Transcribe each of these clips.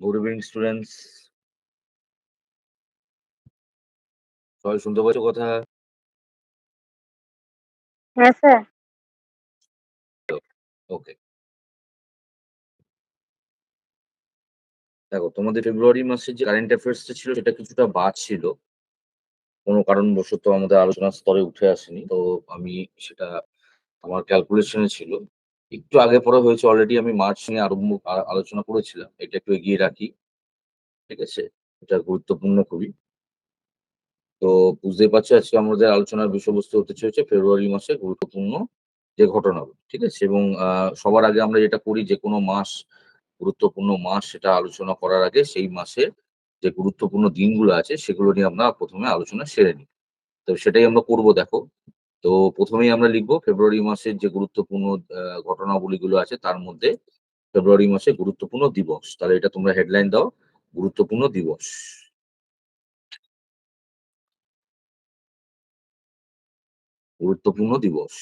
Good evening students. সবাই শুনতে পাচ্ছ কথা? হ্যাঁ স্যার। ওকে। দেখো, তোমাদের ফেব্রুয়ারি মাসের যে কারেন্ট অ্যাফেয়ার্সটা ছিল সেটা কিছুটা বাদ ছিল। কোনো কারণবশত আমাদের আলোচনার স্তরে উঠে আসেনি। তো আমি সেটা আমার ক্যালকুলেশনে ছিল। একটু আগে পরে হয়েছে, অলরেডি আমি মার্চ নিয়ে আলোচনা করেছিলাম। এটা একটু এগিয়ে রাখি। ঠিক আছে? এটা গুরুত্বপূর্ণ খুবই। তো বুঝতেই পারছো আজকে আমাদের আলোচনার বিষয়বস্তু হতে চলেছে ফেব্রুয়ারি মাসে গুরুত্বপূর্ণ যে ঘটনাগুলো। ঠিক আছে? এবং সবার আগে আমরা যেটা করি, যে কোনো মাস গুরুত্বপূর্ণ মাস সেটা আলোচনা করার আগে সেই মাসে যে গুরুত্বপূর্ণ দিনগুলো আছে সেগুলো নিয়ে আমরা প্রথমে আলোচনা সেরে নিই। তো সেটাই আমরা করব। দেখো, তো প্রথমেই আমরা লিখবো ফেব্রুয়ারি মাসের যে গুরুত্বপূর্ণ ঘটনাবলীগুলো আছে তার মধ্যে ফেব্রুয়ারি মাসে গুরুত্বপূর্ণ দিবস। তাহলে এটা তোমরা হেডলাইন দাও, গুরুত্বপূর্ণ দিবস। গুরুত্বপূর্ণ দিবস।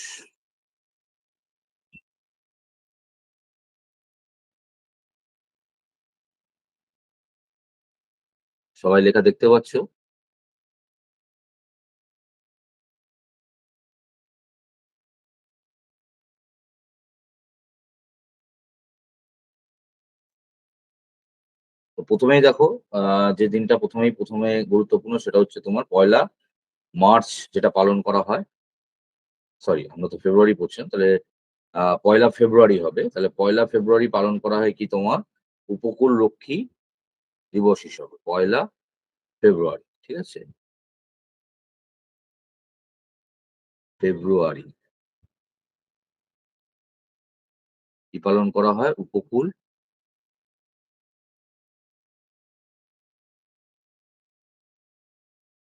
সবাই লেখা দেখতে পাচ্ছ? তো প্রথমেই দেখো, যে দিনটা প্রথমে গুরুত্বপূর্ণ সেটা হচ্ছে তোমার পয়লা মার্চ, যেটা পালন করা হয়। সরি, আমরা তো ফেব্রুয়ারি পড়ছিলাম, তাহলে পয়লা ফেব্রুয়ারি হবে। তাহলে পয়লা ফেব্রুয়ারি পালন করা হয় কি তোমার উপকূল রক্ষী দিবস হিসাবে। পয়লা ফেব্রুয়ারি, ঠিক আছে? ফেব্রুয়ারি কি পালন করা হয়? উপকূল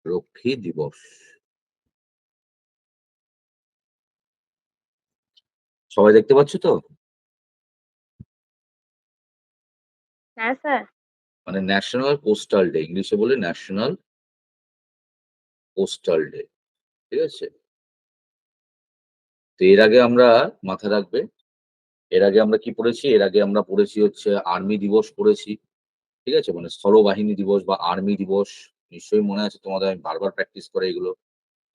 রক্ষী দিবস। সবাই দেখতে পাচ্ছ তো? হ্যাঁ স্যার। মানে ন্যাশনাল কোস্টাল ডে, ইংলিশে বলে ন্যাশনাল কোস্টাল ডে। ঠিক আছে? তো এর আগে আমরা, মাথায় রাখবে, এর আগে আমরা কি পড়েছি? এর আগে আমরা পড়েছি হচ্ছে আর্মি দিবস পড়েছি। ঠিক আছে? মানে স্থলবাহিনী দিবস বা আর্মি দিবস। নিশ্চয়ই মনে আছে তোমাদের, আমি বারবার প্র্যাকটিস করে এগুলো।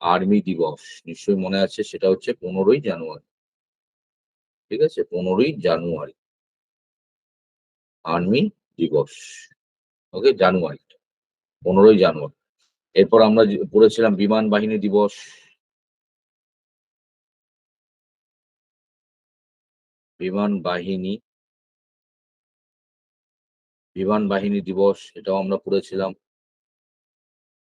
আর্মি দিবস নিশ্চয়ই মনে আছে, সেটা হচ্ছে 15ই জানুয়ারি। ঠিক আছে? 15ই জানুয়ারি আর্মি দিবস। ওকে, জানুয়ারি, 15ই জানুয়ারি। এরপর আমরা পড়েছিলাম বিমান বাহিনী দিবস। বিমান বাহিনী বিমান বাহিনী দিবস, এটাও আমরা পড়েছিলাম।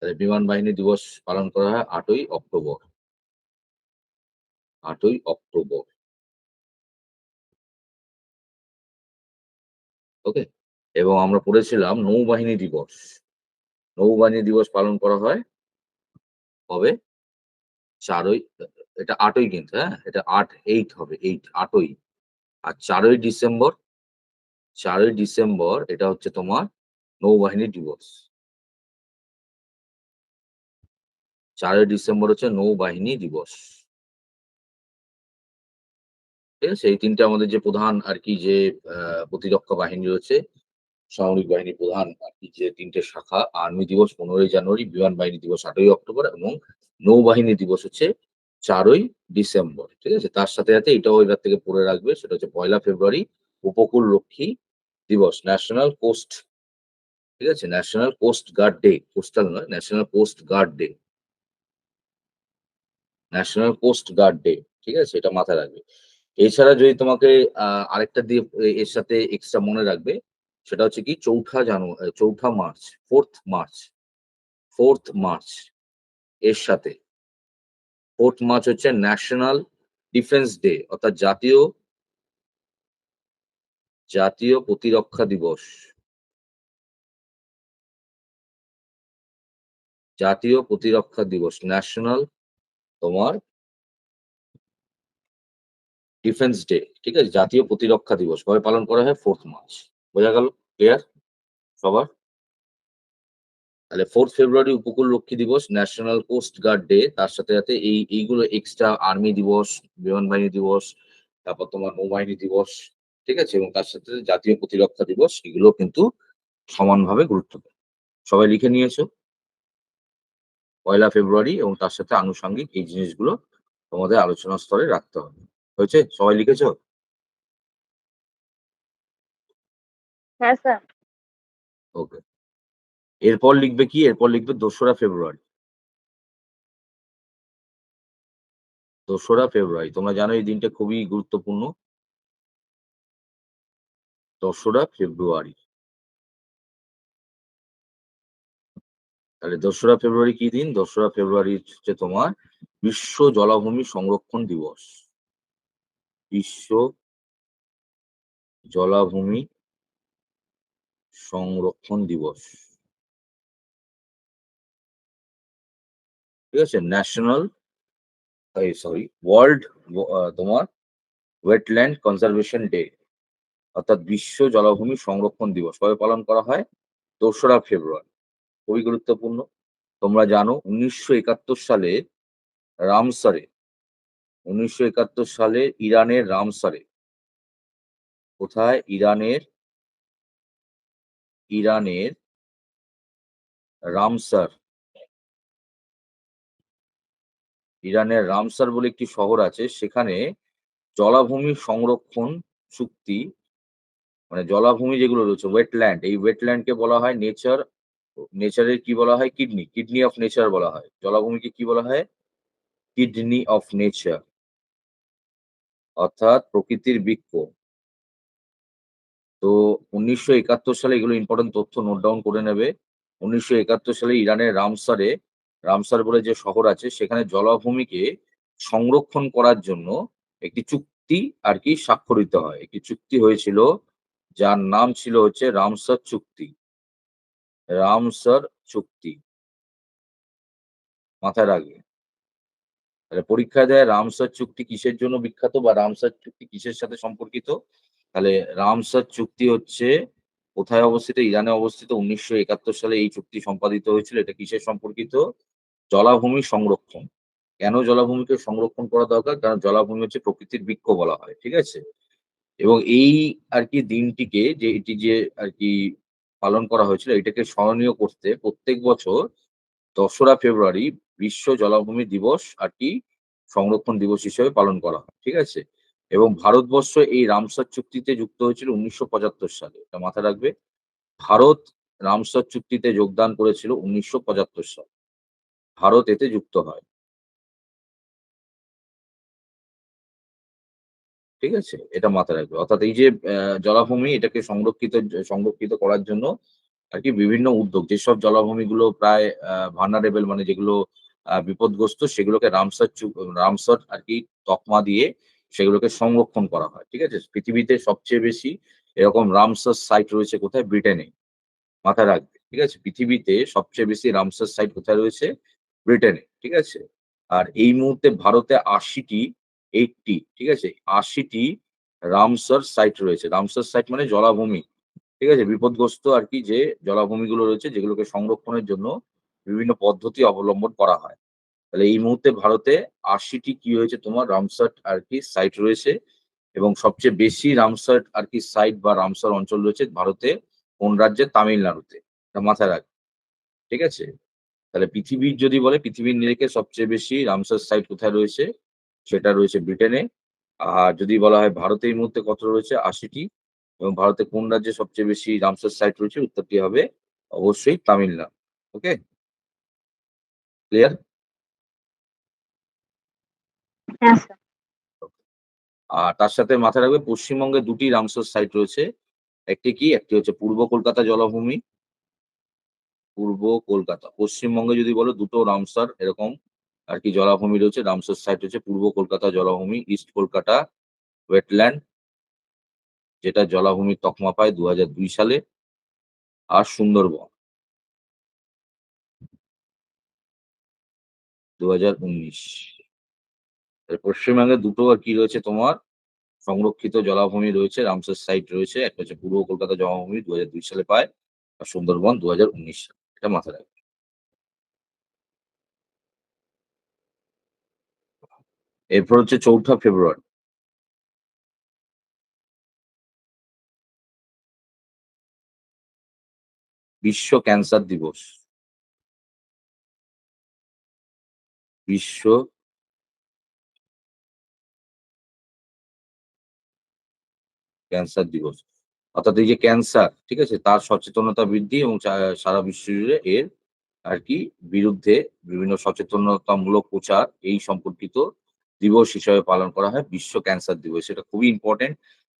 তাহলে বিমান বাহিনী দিবস পালন করা হয় 8ই অক্টোবর। 8ই অক্টোবর। ওকে। এবং আমরা পড়েছিলাম নৌবাহিনী দিবস। নৌবাহিনী দিবস পালন করা হয় কবে? 4ই, এটা 8ই কিন্তু, হ্যাঁ? এটা 8 হবে, 8ই। আর 4ই ডিসেম্বর, 4ই ডিসেম্বর এটা হচ্ছে তোমার নৌবাহিনী দিবস। 4ই ডিসেম্বর হচ্ছে নৌবাহিনী দিবস। ঠিক আছে? এই ৩ টে আমাদের যে প্রধান আরকি যে প্রতিরক্ষা বাহিনী রয়েছে, সামরিক বাহিনী প্রধান আরকি যে ৩ টে শাখা, আর্মি দিবস 15ই জানুয়ারি, বিমান বাহিনী দিবস 8ই অক্টোবর এবং নৌবাহিনী দিবস হচ্ছে 4ই ডিসেম্বর। ঠিক আছে? তার সাথে এটাও এবার থেকে পড়ে রাখবে, সেটা হচ্ছে পয়লা ফেব্রুয়ারি উপকূল রক্ষী দিবস, ন্যাশনাল কোস্ট। ঠিক আছে? National coast guard day, coastal নয়, national coast guard day. National coast guard day. ঠিক আছে? এটা মাথায় রাখবে। এছাড়া যদি তোমাকে আরেকটা দিয়ে এর সাথে এক্সট্রা মনে রাখবে, সেটা হচ্ছে কি 4ঠা March, 4th March, 4th March এর সাথে 4th মার্চ হচ্ছে ন্যাশনাল ডিফেন্স ডে, অর্থাৎ জাতীয় প্রতিরক্ষা দিবস। জাতীয় প্রতিরক্ষা দিবস, ন্যাশনাল তোমার ডিফেন্স ডে। ঠিক আছে? জাতীয় প্রতিরক্ষা দিবস কবে পালন করা হয়? 4th March. বোঝা গেল? ক্লিয়ার সবার? তাহলে 4th ফেব্রুয়ারি উপকূল রক্ষী দিবস, ন্যাশনাল কোস্ট গার্ড ডে, তার সাথে এইগুলো এক্সট্রা আর্মি দিবস, বিমান বাহিনী দিবস, তারপর তোমার নৌবাহিনী দিবস। ঠিক আছে? এবং তার সাথে জাতীয় প্রতিরক্ষা দিবস, এগুলো কিন্তু সমানভাবে গুরুত্বপূর্ণ। সবাই লিখে নিয়েছো? ১লা ফেব্রুয়ারি এবং তার সাথে আনুষঙ্গিক এই জিনিসগুলো তোমাদের আলোচনার স্তরে রাখতে হবে। হয়েছে? সবাই লিখেছো? হ্যাঁ স্যার। ওকে। এরপর লিখবে কি? এরপর লিখবে ২রা ফেব্রুয়ারি। ২রা ফেব্রুয়ারি। তোমরা জানো এই দিনটা খুবই গুরুত্বপূর্ণ। ২রা ফেব্রুয়ারি। তাহলে ২রা ফেব্রুয়ারি কি দিন? ২রা ফেব্রুয়ারি হচ্ছে তোমার বিশ্ব জলাভূমি সংরক্ষণ দিবস। বিশ্ব জলাভূমি সংরক্ষণ দিবস। ঠিক আছে? ন্যাশনাল ওয়ার্ল্ড তোমার ওয়েটল্যান্ড কনজারভেশন ডে, অর্থাৎ বিশ্ব জলাভূমি সংরক্ষণ দিবস কবে পালন করা হয়? ২রা ফেব্রুয়ারি। খুবই গুরুত্বপূর্ণ। তোমরা জানো ১৯৭১ সালে রামসারে ১৯৭১ সালে ইরানের রামসারে, কোথায়? ইরানের রামসার। ইরানের রামসার বলে একটি শহর আছে, সেখানে জলাভূমি সংরক্ষণ চুক্তি, মানে জলাভূমি যেগুলো রয়েছে ওয়েটল্যান্ড, এই ওয়েটল্যান্ডকে বলা হয় নেচারের কি বলা হয়? কিডনি অফ নেচার বলা হয়। জলাভূমিকে কি বলা হয়? কিডনি অফ নেচার, অর্থাৎ প্রকৃতির বৃক্ষ। তো ১৯৭১ সালে এগুলো ইম্পোর্টেন্ট তথ্য নোট ডাউন করে নেবে। ১৯৭১ সালে ইরানের রামসার বলে যে শহর আছে, সেখানে জলাভূমিকে সংরক্ষণ করার জন্য একটি চুক্তি আরকি স্বাক্ষরিত হয়। একটি চুক্তি হয়েছিল, যার নাম ছিল হচ্ছে রামসার চুক্তি। রামসার চুক্তি মাথায় রাখবে। তাহলে পরীক্ষায় দেয় রামসার চুক্তি কিসের জন্য বিখ্যাত বা রামসার চুক্তি কিসের সাথে সম্পর্কিত? তাহলে রামসার চুক্তি হচ্ছে কোথায় অবস্থিত? ইরানে অবস্থিত। ১৯৭১ সালে এই চুক্তি সম্পাদিত হয়েছিল। এটা কিসের সম্পর্কিত? জলাভূমি সংরক্ষণ। কেন জলাভূমিকে সংরক্ষণ করা দরকার? কারণ জলাভূমি হচ্ছে প্রকৃতির বৃক্ষ বলা হয়। ঠিক আছে? এবং এই আরকি দিনটিকে যে এটি যে আরকি পালন করা হয়েছিল, এটাকে স্মরণীয় করতে প্রত্যেক বছর ২রা ফেব্রুয়ারি বিশ্ব জলাভূমি দিবস আরকি সংরক্ষণ দিবস হিসেবে পালন করা হয়। ঠিক আছে? এবং ভারতবর্ষ এই রামসার চুক্তিতে যুক্ত হয়েছিল ১৯৭৫ সালে। এটা মাথায় রাখবে। ভারত রামসার চুক্তিতে যোগদান করেছিল ১৯৭৫ সালে। ভারত এতে যুক্ত হয়। ঠিক আছে? এটা মাথায় রাখবে। অর্থাৎ এই যে জলাভূমি, এটাকে সংরক্ষিত করার জন্য আরকি বিভিন্ন উদ্যোগ, যেসব জলাভূমিগুলো প্রায় ভালনারেবল, মানে যেগুলো বিপদগ্রস্ত, সেগুলোকে রামসার আরকি তকমা দিয়ে সেগুলোকে সংরক্ষণ করা হয়। ঠিক আছে? পৃথিবীতে সবচেয়ে বেশি এরকম রামসার সাইট রয়েছে কোথায়? ব্রিটেনে। মাথায় রাখবে। ঠিক আছে? পৃথিবীতে সবচেয়ে বেশি রামসার সাইট কোথায় রয়েছে? ব্রিটেনে। ঠিক আছে? আর এই মুহূর্তে ভারতে ৮০ টি, ঠিক আছে? ৮০ টি রামসার সাইট রয়েছে। রামসার সাইট মানে জলাভূমি। ঠিক আছে? বিপদগ্রস্ত আরকি যে জলাভূমিগুলো রয়েছে, যেগুলোকে সংরক্ষণের জন্য বিভিন্ন পদ্ধতি অবলম্বন করা হয়। তাহলে এই মুহূর্তে ভারতে ৮০ টি কি হয়েছে তোমার? রামসার আরকি সাইট রয়েছে। এবং সবচেয়ে বেশি রামসার আরকি সাইট বা রামসার অঞ্চল রয়েছে ভারতে কোন রাজ্যে? তামিলনাড়ুতে। এটা মাথায় রাখবে। ঠিক আছে? তাহলে পৃথিবীর যদি বলে, পৃথিবীর নিরিখে সবচেয়ে বেশি রামসার সাইট কোথায় রয়েছে? সেটা রয়েছে ব্রিটেনে। আর যদি বলা হয় ভারতে এই মুহূর্তে কত রয়েছে? ৮০ টি। এবং ভারতে কোন রাজ্যে সবচেয়ে বেশি রামসার সাইট রয়েছে? উত্তরটি হবে অবশ্যই তামিলনাড়ু। ওকে? ক্লিয়ার? হ্যাঁ স্যার। আর তার সাথে মাথায় রাখবে পশ্চিমবঙ্গে ২টি রামসার সাইট রয়েছে। একটি কি? একটি হচ্ছে পূর্ব কলকাতা জলাভূমি, পূর্ব কলকাতা। পশ্চিমবঙ্গে যদি বলো, ২ টো রামসার এরকম আরকি জলাভূমি রয়েছে, রামসার সাইট রয়েছে। পূর্ব কলকাতা জলাভূমি, ইস্ট কলকাতা ওয়েটল্যান্ড, যেটা জলাভূমির তকমা পায় ২০০২ সালে। আর সুন্দরবন ২০১৯। পশ্চিমবঙ্গে ২ টো আর কি রয়েছে তোমার সংরক্ষিত জলাভূমি রয়েছে, রামসার সাইট রয়েছে। একটা হচ্ছে পূর্ব কলকাতা জলাভূমি ২০০২ সালে পায়। আর সুন্দরবন ২০১৯ সালে। এটা মাথায় রাখবে। এরপর হচ্ছে ৪ঠা ফেব্রুয়ারি। বিশ্ব ক্যান্সার দিবস। বিশ্ব ক্যান্সার দিবস। অর্থাৎ এই যে ক্যান্সার, ঠিক আছে? তার সচেতনতা বৃদ্ধি এবং সারা বিশ্ব জুড়ে এর আরকি বিরুদ্ধে বিভিন্ন সচেতনতামূলক প্রচার এই সম্পর্কিত দিবস হিসাবে পালন করা হয় বিশ্ব ক্যান্সার দিবস। এটা খুবই ইম্পোর্টেন্ট,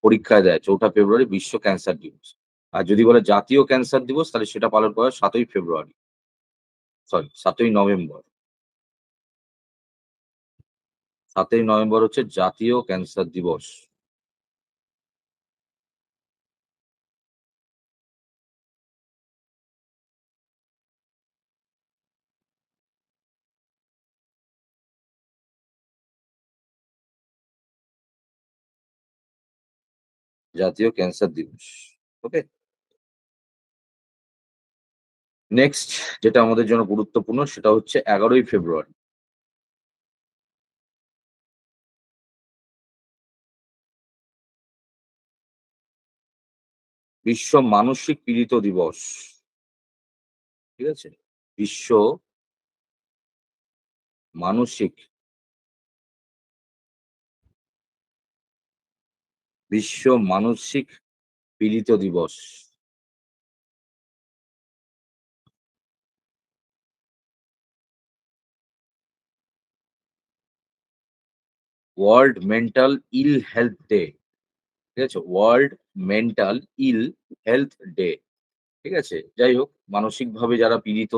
পরীক্ষায় দেয়। ৪ঠা ফেব্রুয়ারি বিশ্ব ক্যান্সার দিবস। আর যদি বলে জাতীয় ক্যান্সার দিবস তাহলে সেটা পালন করা হয় ৭ই ফেব্রুয়ারি, সরি ৭ই নভেম্বর। ৭ই নভেম্বর হচ্ছে জাতীয় ক্যান্সার দিবস। জাতীয় ক্যান্সার দিবস। ওকে? নেক্সট যেটা আমাদের জন্য গুরুত্বপূর্ণ সেটা হচ্ছে ১১ই ফেব্রুয়ারি। বিশ্ব মানসিক পীড়িত দিবস। ঠিক আছে? বিশ্ব মানসিক বিশ্ব মানসিক পীড়িত দিবস। World mental ill health day. ঠিক আছে? World mental ill health day. ঠিক আছে? যাই হোক মানসিকভাবে যারা পীড়িত,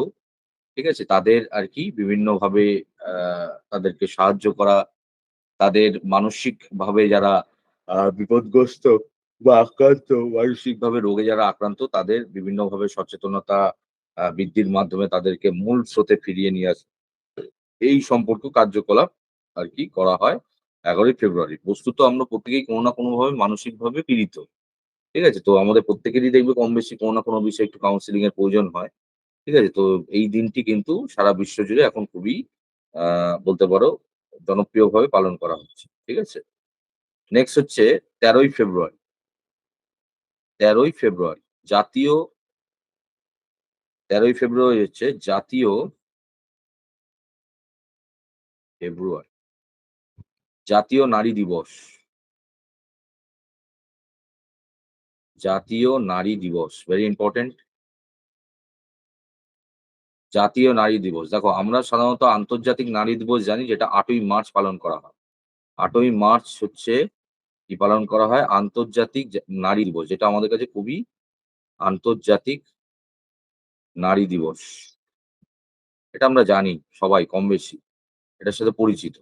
ঠিক আছে? তাদের আরকি বিভিন্নভাবে আ তাদেরকে সাহায্য করা, তাদের মানসিকভাবে যারা বিপদগ্রস্ত বা আক্রান্ত, মানসিকভাবে রোগে যারা আক্রান্ত তাদের বিভিন্নভাবে সচেতনতা বৃদ্ধির মাধ্যমে তাদেরকে মূল স্রোতে ফিরিয়ে নিয়ে আসা। এই সম্পর্ক কার্যকলাপ আরকি করা হয় ১১ই ফেব্রুয়ারি। বস্তুত আমরা প্রত্যেকেই কোনো না কোনোভাবে মানসিকভাবে পীড়িত। ঠিক আছে? তো আমাদের প্রত্যেকেরই দেখবে কম বেশি কোনো না কোনো বিষয়ে একটু কাউন্সেলিং এর প্রয়োজন হয়। ঠিক আছে? তো এই দিনটি কিন্তু সারা বিশ্ব জুড়ে এখন খুবই আ বলতে পারো জনপ্রিয়ভাবে পালন করা হচ্ছে। ঠিক আছে? নেক্সট হচ্ছে ১৩ই ফেব্রুয়ারি। ১৩ই ফেব্রুয়ারি জাতীয় ১৩ই ফেব্রুয়ারি হচ্ছে ফেব্রুয়ারি জাতীয় নারী দিবস। জাতীয় নারী দিবস। Very important. জাতীয় নারী দিবস। দেখো আমরা সাধারণত আন্তর্জাতিক নারী দিবস জানি যেটা ৮ই মার্চ পালন করা হয়। ৮ই মার্চ হচ্ছে কি পালন করা হয়? আন্তর্জাতিক নারী দিবস। যেটা আমাদের কাছে খুবই আন্তর্জাতিক নারী দিবস। এটা আমরা জানি সবাই কমবেশি। এটার সাথে পরিচিত।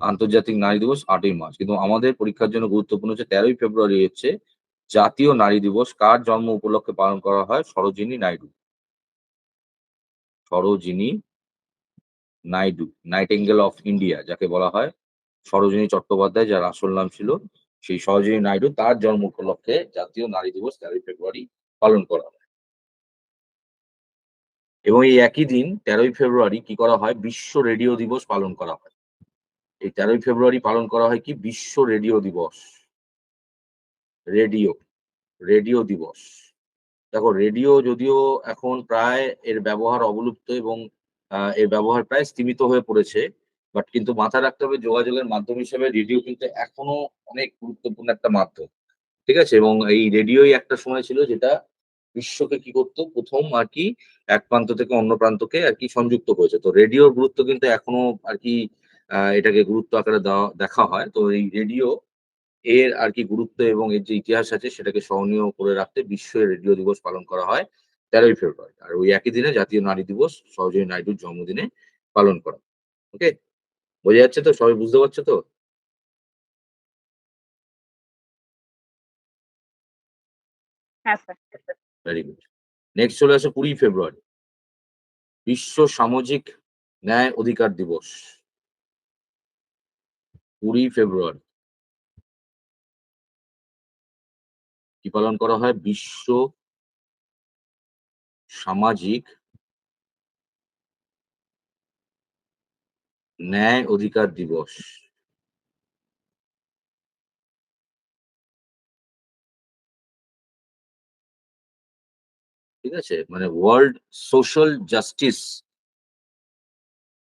আন্তর্জাতিক নারী দিবস ৮ই মার্চ। কিন্তু আমাদের পরীক্ষার জন্য গুরুত্বপূর্ণ হচ্ছে ১৩ই ফেব্রুয়ারি হচ্ছে জাতীয় নারী দিবস। কার জন্ম উপলক্ষে পালন করা হয়? Sarojini Naidu. Sarojini Naidu, nightingale of India যাকে বলা হয়। সরোজিনী চট্টোপাধ্যায় যার আসল নাম ছিল, সেই সরোজিনী নাইডু তার জন্ম উপলক্ষে জাতীয় নারী দিবস ১৩ই ফেব্রুয়ারি পালন করা হয়। এবং এই একই দিন ১৩ই ফেব্রুয়ারি কি করা হয়? বিশ্ব রেডিও দিবস পালন করা হয়। এই ১৩ই ফেব্রুয়ারি পালন করা হয় কি? বিশ্ব রেডিও দিবস। রেডিও, রেডিও দিবস। দেখো রেডিও যদিও এখন প্রায় এর ব্যবহার অবলুপ্ত এবং এর ব্যবহার প্রায় স্তীমিত হয়ে পড়েছে। বাট কিন্তু মাথায় রাখতে হবে যোগাযোগের মাধ্যম হিসেবে রেডিও কিন্তু এখনো অনেক গুরুত্বপূর্ণ একটা মাধ্যম। ঠিক আছে? এবং এই রেডিওই একটা সময় ছিল যেটা বিশ্বকে কি করত? ১ম আরকি এক প্রান্ত থেকে অন্য প্রান্তকে আরকি সংযুক্ত করেছে। তো রেডিওর গুরুত্ব কিন্তু এখনো আরকি এটাকে গুরুত্ব আকারে দেখা হয়। তো এই রেডিও এর আরকি গুরুত্ব এবং এর যে ইতিহাস আছে সেটাকে স্মরণীয় করে রাখতে বিশ্ব রেডিও দিবস পালন করা হয় ১৩ই ফেব্রুয়ারি। আর ওই একই দিনে জাতীয় নারী দিবস সরোজিনী নাইডুর জন্মদিনে পালন করা। ওকে? বোঝা যাচ্ছে তো? সবাই বুঝতে পারছো তো? হ্যাঁ, স্যার। Very good. নেক্সট চলে আসে ২০ ফেব্রুয়ারি। বিশ্ব সামাজিক ন্যায় অধিকার দিবস। ২০ ফেব্রুয়ারি কি পালন করা হয়? বিশ্ব সামাজিক ন্যায় অধিকার দিবস। ঠিক আছে, মানে world social justice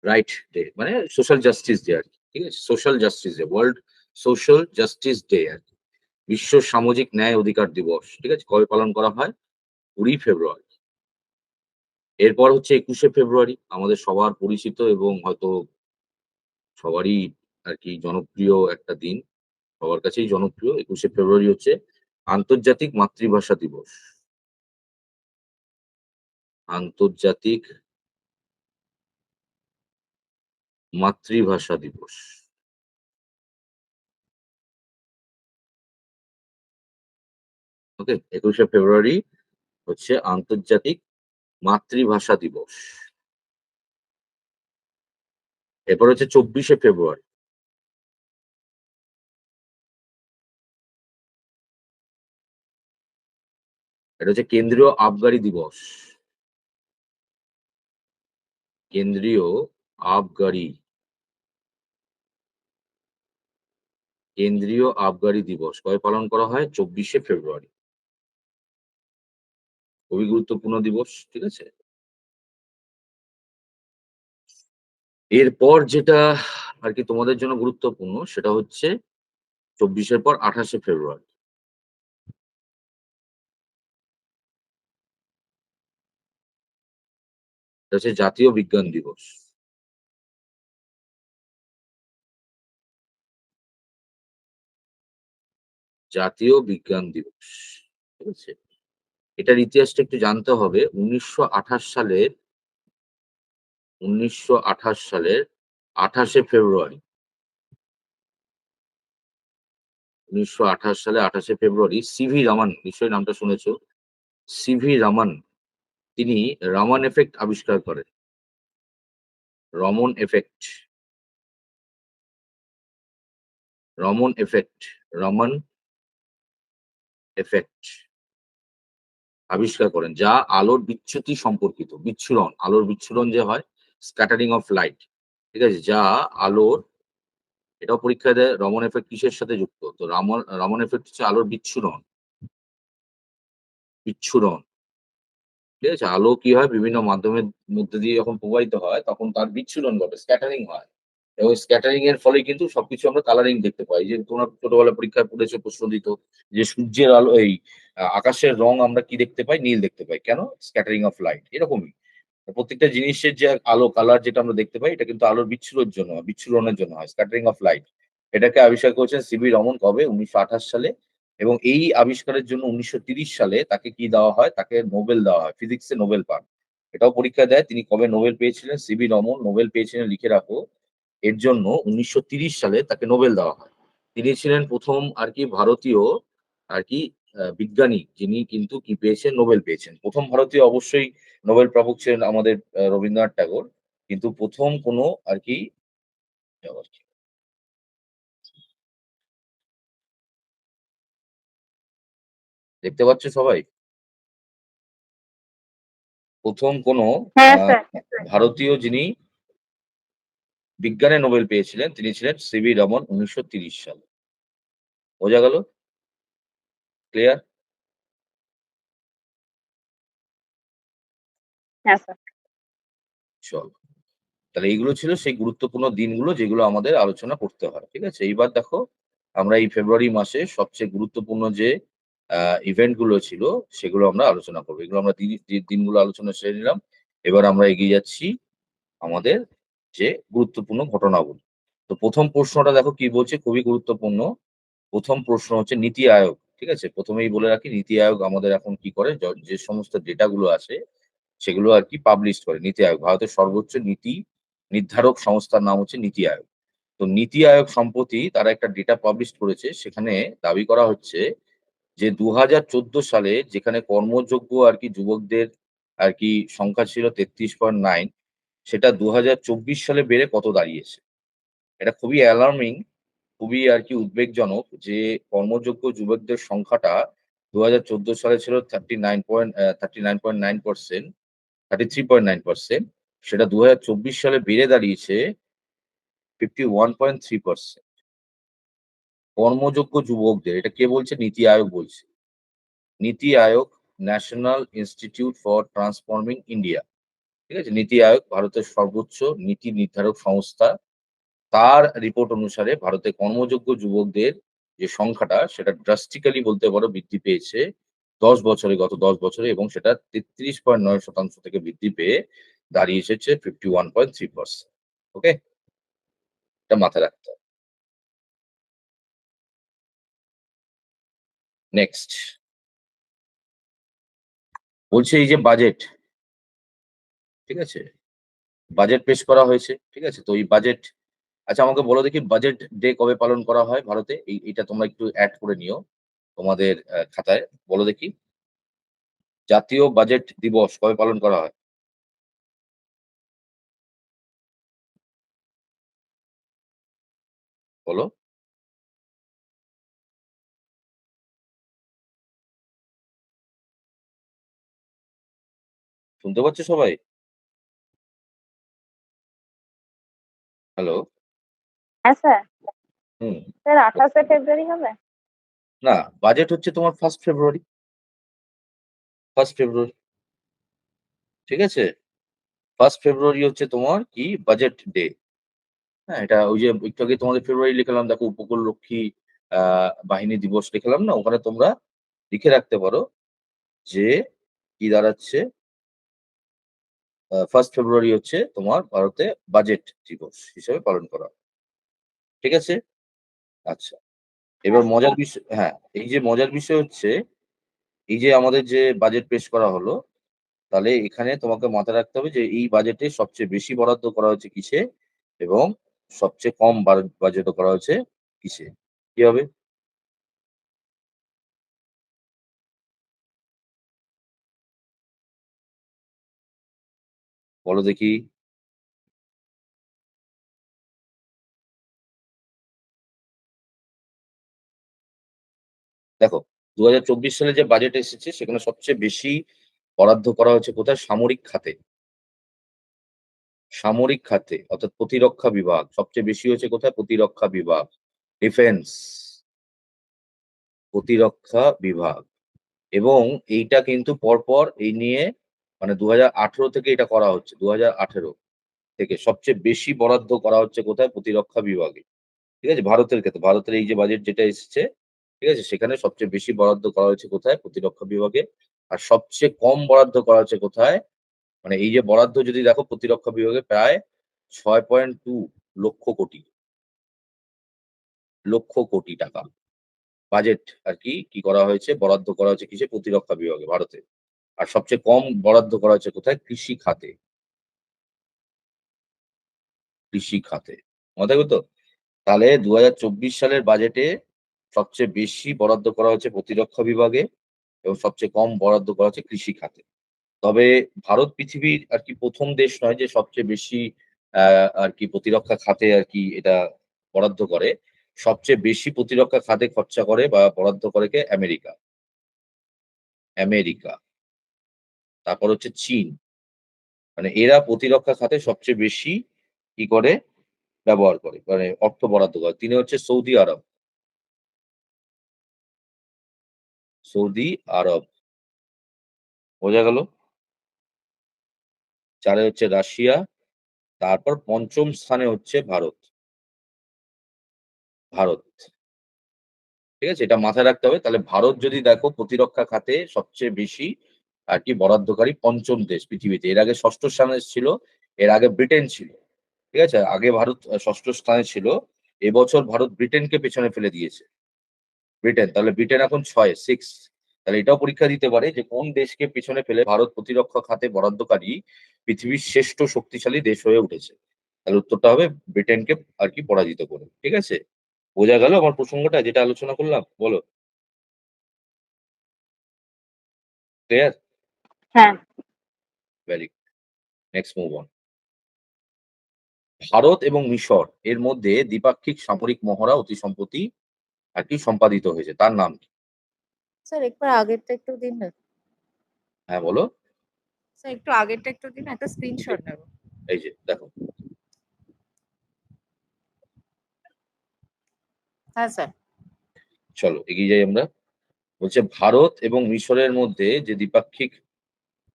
right day, মানে সোশ্যাল জাস্টিস ডে আর কি। ঠিক আছে, social justice day, world social justice day আর কি, বিশ্ব সামাজিক ন্যায় অধিকার দিবস। ঠিক আছে, কবে পালন করা হয়? 20 ফেব্রুয়ারি। এরপর হচ্ছে 21শে ফেব্রুয়ারি, আমাদের সবার পরিচিত এবং হয়তো সবারই আর কি জনপ্রিয় একটা দিন, সবার কাছেই জনপ্রিয়। 21শে ফেব্রুয়ারি হচ্ছে আন্তর্জাতিক মাতৃভাষা দিবস। আন্তর্জাতিক মাতৃভাষা দিবস। ওকে, 21শে ফেব্রুয়ারি হচ্ছে আন্তর্জাতিক মাতৃভাষা দিবস। এরপর হচ্ছে 24শে ফেব্রুয়ারি। এটা হচ্ছে কেন্দ্রীয় আবগারি দিবস। কেন্দ্রীয় আবগারি, কেন্দ্রীয় আবগারি দিবস কবে পালন করা হয়? 24শে ফেব্রুয়ারি। খুবই গুরুত্বপূর্ণ দিবস। ঠিক আছে, এরপর যেটা আর কি তোমাদের জন্য গুরুত্বপূর্ণ সেটা হচ্ছে 24-এর পর 28শে ফেব্রুয়ারি। এটা হচ্ছে জাতীয় বিজ্ঞান দিবস। জাতীয় বিজ্ঞান দিবস। ঠিক আছে, এটার ইতিহাসটা একটু জানতে হবে। 1928 সালের 28শে ফেব্রুয়ারি, 1928 সালে 28শে ফেব্রুয়ারি সিভি রামান, নিশ্চয়ই নামটা শুনেছো। সিভি রামান, তিনি রামান এফেক্ট আবিষ্কার করেন। Raman effect, Raman effect, Raman effect আবিষ্কার করেন, যা আলোর বিচ্যুতি সম্পর্কিত। বিচ্ছুরণ, আলোর বিচ্ছুরণ যে হয়, স্ক্যাটারিং অফ লাইট। ঠিক আছে, যা আলোর, এটাও পরীক্ষায় দেয় রমন এফেক্ট কিসের সাথে যুক্ত। তো রমন এফেক্ট হচ্ছে আলোর বিচ্ছুরণ। বিচ্ছুরণ, ঠিক আছে, আলো কি হয়, বিভিন্ন মাধ্যমের মধ্যে দিয়ে যখন প্রবাহিত হয় তখন তার বিচ্ছুরণ ঘটে, স্ক্যাটারিং হয়। এবং স্ক্যাটারিং এর ফলে কিন্তু সবকিছু আমরা কালারিং দেখতে পাই। যে তোমরা ছোটবেলায় পরীক্ষায় পড়েছো, প্রশ্ন দিত যে সূর্যের আলো, এই আকাশের রং আমরা কি দেখতে পাই? নীল দেখতে পাই। কেন? Scattering of light. এরকমই প্রত্যেকটা জিনিসের যে আলো কালার যেটা আমরা দেখতে পাই, এটা কিন্তু আলোর বিচ্ছুরণের জন্য হয়, স্ক্যাটারিং অফ লাইট। এটাকে আবিষ্কার করেছেন সিবি রমন। কবে? 1928 সালে। এবং এই আবিষ্কারের জন্য 1930 সালে তাকে কি দেওয়া হয়? তাকে নোবেল দেওয়া হয়, ফিজিক্সে নোবেল পান। এটাও পরীক্ষা দেয় তিনি কবে নোবেল পেয়েছিলেন। সিবি রমন নোবেল পেয়েছিলেন, লিখে রাখো। এর জন্য 1930 সালে তাকে নোবেল দেওয়া হয়। তিনি ছিলেন প্রথম আর কি ভারতীয় আর কি বিজ্ঞানী যিনি কিন্তু কি পেয়েছেন? নোবেল পেয়েছেন। প্রথম ভারতীয় অবশ্যই নোবেল প্রাপক ছিলেন আমাদের রবীন্দ্রনাথ ঠাকুর। কিন্তু প্রথম কোনো আর কি, দেখতে পাচ্ছ সবাই? প্রথম কোনো হ্যাঁ আহ, স্যার। ভারতীয় যিনি বিজ্ঞানে নোবেল পেয়েছিলেন তিনি ছিলেন সিভি রমন, 1930 সালে। বোঝা গেল? ক্লিয়ার? হ্যাঁ স্যার। চল, তাহলে এইগুলো ছিল সেই গুরুত্বপূর্ণ দিনগুলো যেগুলো আমাদের আলোচনা করতে হয়। ঠিক আছে, এইবার দেখো আমরা এই ফেব্রুয়ারি মাসে সবচেয়ে গুরুত্বপূর্ণ যে ইভেন্ট গুলো ছিল সেগুলো আমরা আলোচনা করবো। এগুলো আমরা দিনগুলো আলোচনা সেরে নিলাম। এবার আমরা এগিয়ে যাচ্ছি আমাদের যে গুরুত্বপূর্ণ ঘটনাবলী। তো প্রথম প্রশ্নটা দেখো কি বলছে, খুবই গুরুত্বপূর্ণ। প্রথম প্রশ্ন হচ্ছে নীতি আয়োগ। ঠিক আছে, প্রথমেই বলে রাখি নীতি আয়োগ আমাদের এখন কি করে, যে সমস্ত ডেটা গুলো আছে সেগুলো আর কি পাবলিশ করে। নীতি আয়োগ ভারতের সর্বোচ্চ নীতি নির্ধারক সংস্থার নাম হচ্ছে নীতি আয়োগ। তো নীতি আয়োগ সম্প্রতি তারা একটা ডেটা পাবলিশ করেছে, সেখানে দাবি করা হচ্ছে যে 2014 সালে যেখানে কর্মযোগ্য আর কি যুবকদের আর কি সংখ্যা ছিল 33.9, সেটা 2024 সালে বেড়ে কত দাঁড়িয়েছে। এটা খুবই অ্যালার্মিং, খুবই আর কি উদ্বেগজনক যে কর্মযোগ্য যুবকদের সংখ্যাটা 2014 সালে ছিল 39.9%, 33.9%, সেটা 2024 সালে বেড়ে দাঁড়িয়েছে 51.3%। কর্মযোগ্য যুবকদের, এটা কে বলছে? নীতি আয়োগ বলছে। Niti Aayog national institute for transforming India, ঠিক আছে, নীতি আয়োগ ভারতের সর্বোচ্চ নীতি নির্ধারক সংস্থা, তার রিপোর্ট অনুসারে ভারতে কর্মযোগ্য যুবকদের যে সংখ্যাটা সেটা ড্রাস্টিক্যালি বলতে পারো বৃদ্ধি পেয়েছে 10 বছরে, গত 10 বছরে, এবং সেটা 33.9% থেকে বৃদ্ধি পেয়ে দাঁড়িয়ে এসেছে 51.3%। ওকে, এটা মাথায় রাখতে হবে। নেক্সট বলছে এই যে বাজেট, ঠিক আছে, বাজেট পেশ করা হয়েছে, ঠিক আছে, তো এই বাজেট, আচ্ছা আমাকে বলো দেখি বাজেট ডে কবে পালন করা হয় ভারতে, এইটা তোমরা একটু অ্যাড করে নিও তোমাদের খাতায়। বলো দেখি জাতীয় বাজেট দিবস কবে পালন করা হয়? বলো। শুনতে পাচ্ছ সবাই? হ্যালো। হ্যাঁ স্যার। হুম। স্যার 28শে ফেব্রুয়ারি হবে? না, বাজেট হচ্ছে তোমার 1 ফেব্রুয়ারি। 1 ফেব্রুয়ারি, ঠিক আছে, 1 ফেব্রুয়ারি হচ্ছে তোমার কি বাজেট ডে। হ্যাঁ, এটা ওই যে একটু আগে তোমাদের ফেব্রুয়ারি লিখলাম, দেখো উপকূল রক্ষী বাহিনী দিবস লিখলাম না, ওখানে তোমরা লিখে রাখতে পারো যে কি দাঁড়াচ্ছে, 1 ফেব্রুয়ারি হচ্ছে তোমার ভারতে বাজেট দিবস হিসেবে পালন করা হয়। ঠিক আছে? আচ্ছা। এবার হ্যাঁ মজার স্যার। বিষয়, হ্যাঁ, এই যে মজার বিষয় হচ্ছে এই যে আমাদের যে বাজেট পেশ করা হলো, তাহলে এখানে তোমাকে মাথায় রাখতে হবে যে এই বাজেটে সবচেয়ে বেশি বরাদ্দ করা হয়েছে কিসে এবং সবচেয়ে কম বাজেট করা হয়েছে কিসে? কি হবে? বলো দেখি। দেখো ২০২৪ সালে যে বাজেট এসেছে সেখানে সবচেয়ে বেশি বরাদ্দ করা হয়েছে কোথায়? সামরিক খাতে। সামরিক খাতে অর্থাৎ প্রতিরক্ষা বিভাগ সবচেয়ে বেশি হয়েছে কোথায়? প্রতিরক্ষা বিভাগ, ডিফেন্স, প্রতিরক্ষা বিভাগ। এবং এইটা কিন্তু পরপর এই নিয়ে মানে ২০১৮ থেকে এটা করা হচ্ছে। ২০১৮ থেকে সবচেয়ে বেশি বরাদ্দ করা হচ্ছে কোথায়? প্রতিরক্ষা বিভাগে। ঠিক আছে? ভারতের ক্ষেত্রে, ভারতের এই যে বাজেট যেটা এসেছে, ঠিক আছে? সেখানে সবচেয়ে বেশি বরাদ্দ করা হয়েছে কোথায়? প্রতিরক্ষা বিভাগে। আর সবচেয়ে কম বরাদ্দ করা হয়েছে কোথায়? মানে এই যে বরাদ্দ যদি দেখো প্রতিরক্ষা বিভাগে প্রায় ৬.২ লক্ষ কোটি, লক্ষ কোটি টাকা বাজেট আরকি কি করা হয়েছে? বরাদ্দ করা হয়েছে কিসে? প্রতিরক্ষা বিভাগে ভারতে। আর সবচেয়ে কম বরাদ্দ করা হয়েছে কোথায়? কৃষি খাতে। কৃষি খাতে। মাথায় থাকবে তো? তাহলে ২০২৪ সালের বাজেটে সবচেয়ে বেশি বরাদ্দ করা হয়েছে প্রতিরক্ষা বিভাগে এবং সবচেয়ে কম বরাদ্দ করা হচ্ছে কৃষি খাতে। তবে ভারত পৃথিবীর আরকি ১ম দেশ নয় যে সবচেয়ে বেশি আ আরকি প্রতিরক্ষা খাতে আরকি এটা বরাদ্দ করে। সবচেয়ে বেশি প্রতিরক্ষা খাতে খরচা করে বা বরাদ্দ করে কে? আমেরিকা। আমেরিকা। তারপর হচ্ছে চীন। মানে এরা প্রতিরক্ষা খাতে সবচেয়ে বেশি কি করে? ব্যবহার করে। মানে অর্থ বরাদ্দ করে। ৩ হচ্ছে সৌদি আরব। সৌদি আরব। বোঝা গেল? ৪ এ হচ্ছে রাশিয়া। তারপর ৫ম স্থানে হচ্ছে ভারত। ভারত। ঠিক আছে? এটা মাথায় রাখতে হবে। তাহলে ভারত যদি দেখো প্রতিরক্ষা খাতে সবচেয়ে বেশি আরকি বরাদ্দকারী ৫ম দেশ পৃথিবীতে। এর আগে ৬ষ্ঠ স্থানে ছিল। এর আগে ব্রিটেন ছিল। ঠিক আছে? আগে ভারত ৬ষ্ঠ স্থানে ছিল। এবছর ভারত ব্রিটেনকে পেছনে ফেলে দিয়েছে। ব্রিটেন। তাহলে ব্রিটেন এখন ৬ 6। তাহলে এটাও পরীক্ষা দিতে পারে যে কোন দেশকে পেছনে ফেলে ভারত প্রতিরক্ষা খাতে বরাদ্দকারী পৃথিবীর শ্রেষ্ঠ শক্তিশালী দেশ হয়ে উঠেছে। তাহলে উত্তরটা হবে ব্রিটেনকে আরকি পরাজিত করে। ঠিক আছে? বোঝা গেল আমার প্রসঙ্গটা যেটা আলোচনা করলাম? বলো। ক্লিয়ার? হ্যাঁ। Very good. Next move on. Bharat এবং মিশর এর মধ্যে দ্বিপাক্ষিক সামরিক মহড়া অতি সম্প্রতি আরকি সম্পাদিত হয়েছে। তার নাম কি? স্যার একবার আগেরটা একটু দিন না। হ্যাঁ, বলো। স্যার একটু আগেরটা একটু দিন, একটা স্ক্রিনশট নেব। এই যে দেখো। হ্যাঁ স্যার। চলো এগিয়ে যাই আমরা। বলছে ভারত এবং মিশরের মধ্যে যে দ্বিপাক্ষিক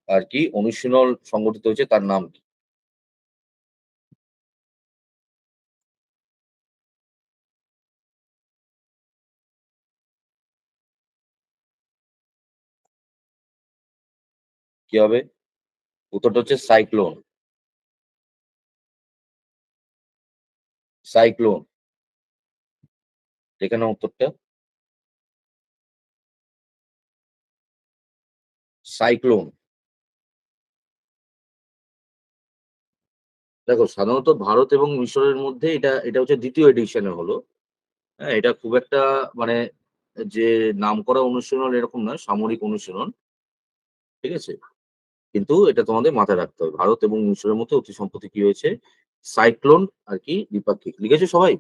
আর কি অনুশীলন সংগঠিত হয়েছে তার নাম কি? কি হবে? উত্তরটা হচ্ছে সাইক্লোন। সাইক্লোন। দেখে নাও উত্তরটা। সাইক্লোন। দেখো সাধারণত ভারত এবং মিশরের মধ্যে এটা হচ্ছে দ্বিতীয় এডিশনে হলো। হ্যাঁ, এটা খুব একটা মানে যে নামকরা অনুশীলন এরকম নয়, সামরিক অনুশীলন। ঠিক আছে? কিন্তু এটা তোমাদের মাথায় রাখতে হবে। ভারত এবং মিশরের মধ্যে অতি সম্প্রতি কি হয়েছে? সাইক্লোন আর কি দ্বিপাক্ষিক। লিখেছো সবাই?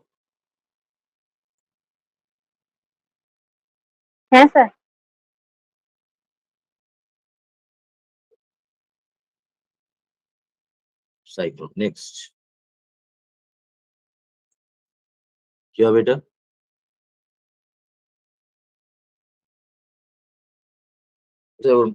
হ্যাঁ স্যার। সাইক্লোন। নেক্সট। কি হবে এটা? যেমন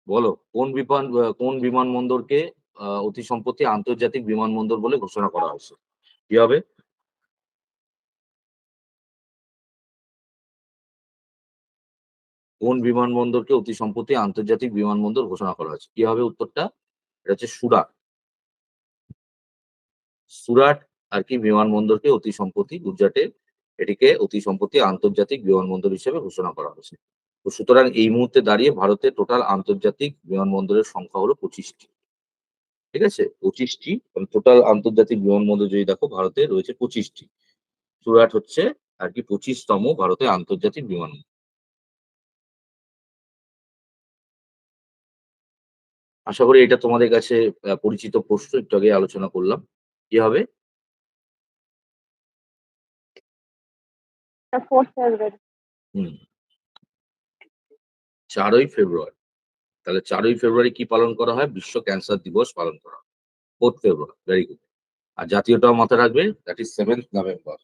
বলো কোন বিমানবন্দরকে অতি সম্প্রতি আন্তর্জাতিক বিমানবন্দর বলে ঘোষণা করা হয়েছে? কি হবে? কোন বিমানবন্দরকে অতি সম্প্রতি আন্তর্জাতিক বিমানবন্দর ঘোষণা করা হয়েছে? কি হবে উত্তরটা? এটা হচ্ছে সুরাট। সুরাট আর কি বিমানবন্দরকে অতি সম্প্রতি গুজরাটে এটিকে অতি সম্প্রতি আন্তর্জাতিক বিমানবন্দর হিসেবে ঘোষণা করা হয়েছে। তো সুতরাং এই মুহূর্তে দাঁড়িয়ে ভারতের টোটাল আন্তর্জাতিক বিমানবন্দরের সংখ্যা হলো 25টি। ঠিক আছে? 25টি টোটাল আন্তর্জাতিক বিমানবন্দর যদি দেখো ভারতে রয়েছে 25টি। সুরাট হচ্ছে আর কি 25তম ভারতের আন্তর্জাতিক বিমানবন্দর। আশা করি এটা তোমাদের কাছে পরিচিত প্রশ্ন, একটু আগে আলোচনা করলাম। কি হবে? 4th ফেব্রুয়ারি। হুম, 4ই ফেব্রুয়ারি। তাহলে 4ই ফেব্রুয়ারি কি পালন করা হয়? বিশ্ব ক্যান্সার দিবস পালন করা হয়। 4th ফেব্রুয়ারি। Very good. আর জাতীয়টাও মাথায় রাখবে, that is 7th November.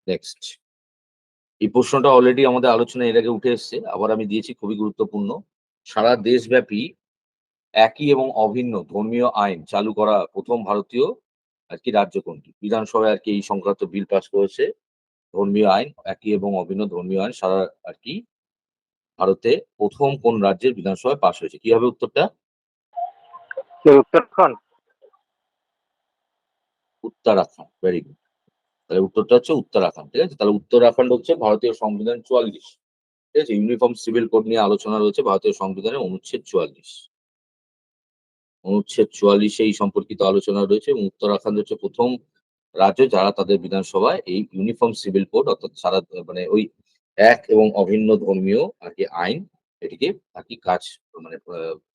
Next. এই প্রশ্নটা অলরেডি আমাদের আলোচনায় এর আগে উঠে এসছে। আবার আমি দিয়েছি, খুবই গুরুত্বপূর্ণ। সারা দেশব্যাপী একই এবং অভিন্ন ধর্মীয় আইন চালু করা প্রথম ভারতীয় আর কি রাজ্য কোনটি? বিধানসভায় আর কি এই সংক্রান্ত বিল পাস করেছে। ধর্মীয় আইন, একই এবং অভিন্ন ধর্মীয় আইন সারা আর কি ভারতে প্রথম কোন রাজ্যের বিধানসভায় পাস হয়েছে? কি হবে উত্তরটা? উত্তরাখণ্ড। উত্তরাখণ্ড। Very good. তাহলে উত্তরটা হচ্ছে উত্তরাখণ্ড। ঠিক আছে? তাহলে উত্তরাখণ্ড হচ্ছে ভারতীয় সংবিধান 44। ঠিক আছে? ইউনিফর্ম সিভিল কোড নিয়ে আলোচনা রয়েছে ভারতীয় সংবিধানের অনুচ্ছেদ 44। অনুচ্ছেদ 44 এই সম্পর্কিত আলোচনা রয়েছে এবং উত্তরাখণ্ড হচ্ছে প্রথম রাজ্য যারা তাদের বিধানসভায় এই ইউনিফর্ম সিভিল কোড অর্থাৎ সারা মানে ওই এক এবং অভিন্ন ধর্মীয় আর কি আইন এটিকে আর কি কাজ মানে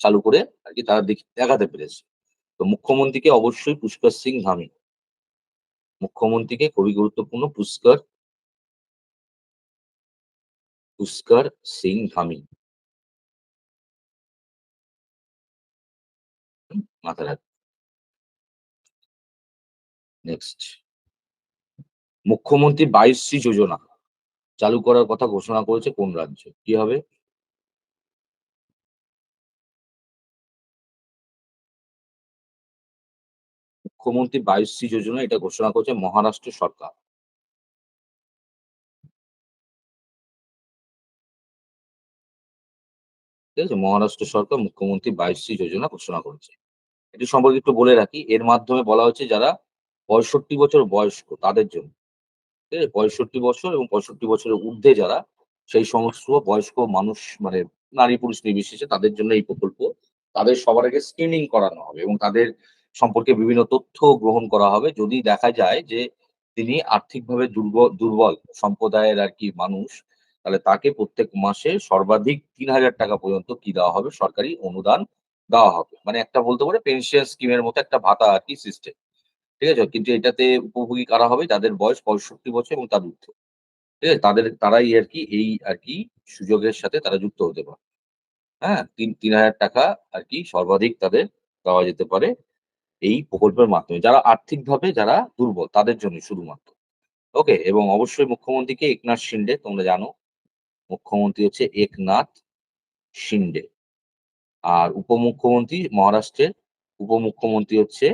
চালু করে আর কি তারা দেখাতে পেরেছে। তো মুখ্যমন্ত্রীকে অবশ্যই পুষ্কর সিং ধামি। মুখ্যমন্ত্রীকে খুবই গুরুত্বপূর্ণ পুষ্কর সিং ধামি। মাথায় রাখবে। নেক্সট। মুখ্যমন্ত্রী 22C যোজনা চালু করার কথা ঘোষণা করেছে কোন রাজ্য? কি হবে? মুখ্যমন্ত্রী 22C যোজনা এটা ঘোষণা করেছে মহারাষ্ট্র সরকার। ঠিক আছে? মহারাষ্ট্র সরকার মুখ্যমন্ত্রী 22C যোজনা ঘোষণা করেছে। এটি সম্পর্কে একটু বলে রাখি। এর মাধ্যমে বলা হচ্ছে যারা 65 বছর বয়স্ক তাদের জন্য। ঠিক আছে? 65 বছর এবং 65 বছরের ঊর্ধ্বে যারা সেই সমস্ত বয়স্ক মানুষ মানে নারী পুরুষ নির্বিশেষে তাদের জন্য এই প্রকল্প। তাদের সবার আগে স্ক্রিনিং করানো হবে এবং তাদের সম্পর্কে বিভিন্ন তথ্য গ্রহণ করা হবে। যদি দেখা যায় যে তিনি আর্থিকভাবে দুর্বল সম্প্রদায়ের আর কি মানুষ, তাহলে তাকে প্রত্যেক মাসে সর্বাধিক ৩,০০০ টাকা পর্যন্ত কি দেওয়া হবে? সরকারি অনুদান দেওয়া হবে। মানে একটা বলতে পারে পেনশন স্কিমের মতো একটা ভাতা আরকি সিস্টেম। ঠিক আছে? কিন্তু এটাতে উপভোগী কারা হবে? যাদের বয়স ৬৫ বছর এবং তার ঊর্ধ্বে। ঠিক আছে? তারাই আরকি এই আরকি সুযোগের সাথে তারা যুক্ত হতে পারে। হ্যাঁ? ৩,০০০ টাকা আরকি সর্বাধিক তাদের দেওয়া যেতে পারে এই প্রকল্পের মাধ্যমে। যারা আর্থিকভাবে যারা দুর্বল তাদের জন্যই শুধুমাত্র। ওকে? এবং অবশ্যই মুখ্যমন্ত্রীকে একনাথ শিন্ডে তোমরা জানো। মুখ্যমন্ত্রী হচ্ছে একনাথ শিন্ডে। আর উপমুখ্যমন্ত্রী মহারাষ্ট্রের উপমুখ্যমন্ত্রী হচ্ছে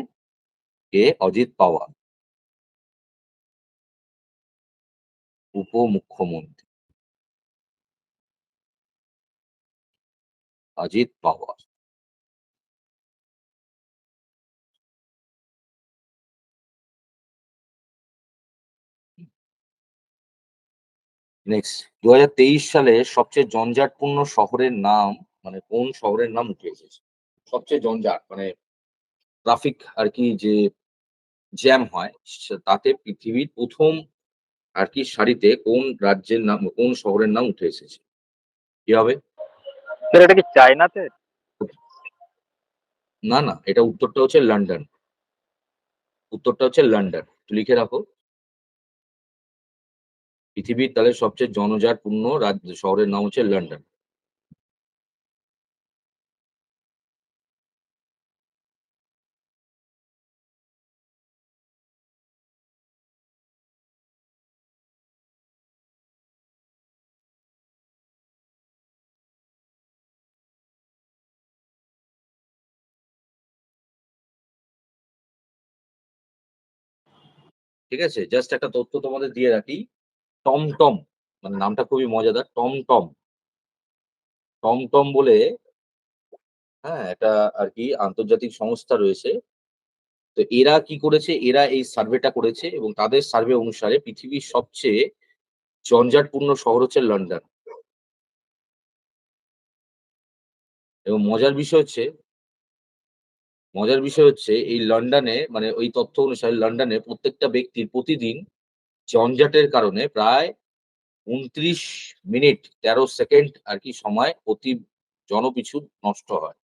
কে? অজিত পাওয়ার। উপমুখ্যমন্ত্রী অজিত পাওয়ার। নেক্সট ২০২৩ সালে সবচেয়ে জঞ্জাটপূর্ণ শহরের নাম মানে কোন শহরের নাম উঠে এসেছে? সবচেয়ে জঞ্জাট মানে ট্রাফিক আরকি যে জ্যাম হয় তাতে পৃথিবীর ১ম আরকি সারিতে কোন রাজ্যের নাম কোন শহরের নাম উঠে এসেছে? কি হবে? স্যার এটা কি চায়নাতে? না, না, এটা উত্তরটা হচ্ছে লন্ডন। উত্তরটা হচ্ছে লন্ডন। একটু লিখে রাখো। পৃথিবীর তাহলে সবচেয়ে জনজাটপূর্ণ শহরের নাম হচ্ছে লন্ডন। ঠিক আছে? জাস্ট একটা তথ্য তোমাদের দিয়ে রাখি। টমটম মানে নামটা খুবই মজাদার। টমটম। টমটম বলে হ্যাঁ, একটা আরকি আন্তর্জাতিক সংস্থা রয়েছে। তো এরা কি করেছে? এরা এই সার্ভেটা করেছে এবং তাদের সার্ভে অনুসারে পৃথিবীর সবচেয়ে জঞ্জাটপূর্ণ শহর হচ্ছে লন্ডন। এবং মজার বিষয় হচ্ছে এই লন্ডনে মানে ওই তথ্য অনুসারে লন্ডনে প্রত্যেকটা ব্যক্তির প্রতিদিন জঞ্জাটের কারণে প্রায় ২৯ মিনিট ১৩ সেকেন্ড আরকি সময় প্রতি জনপিছু নষ্ট হয়।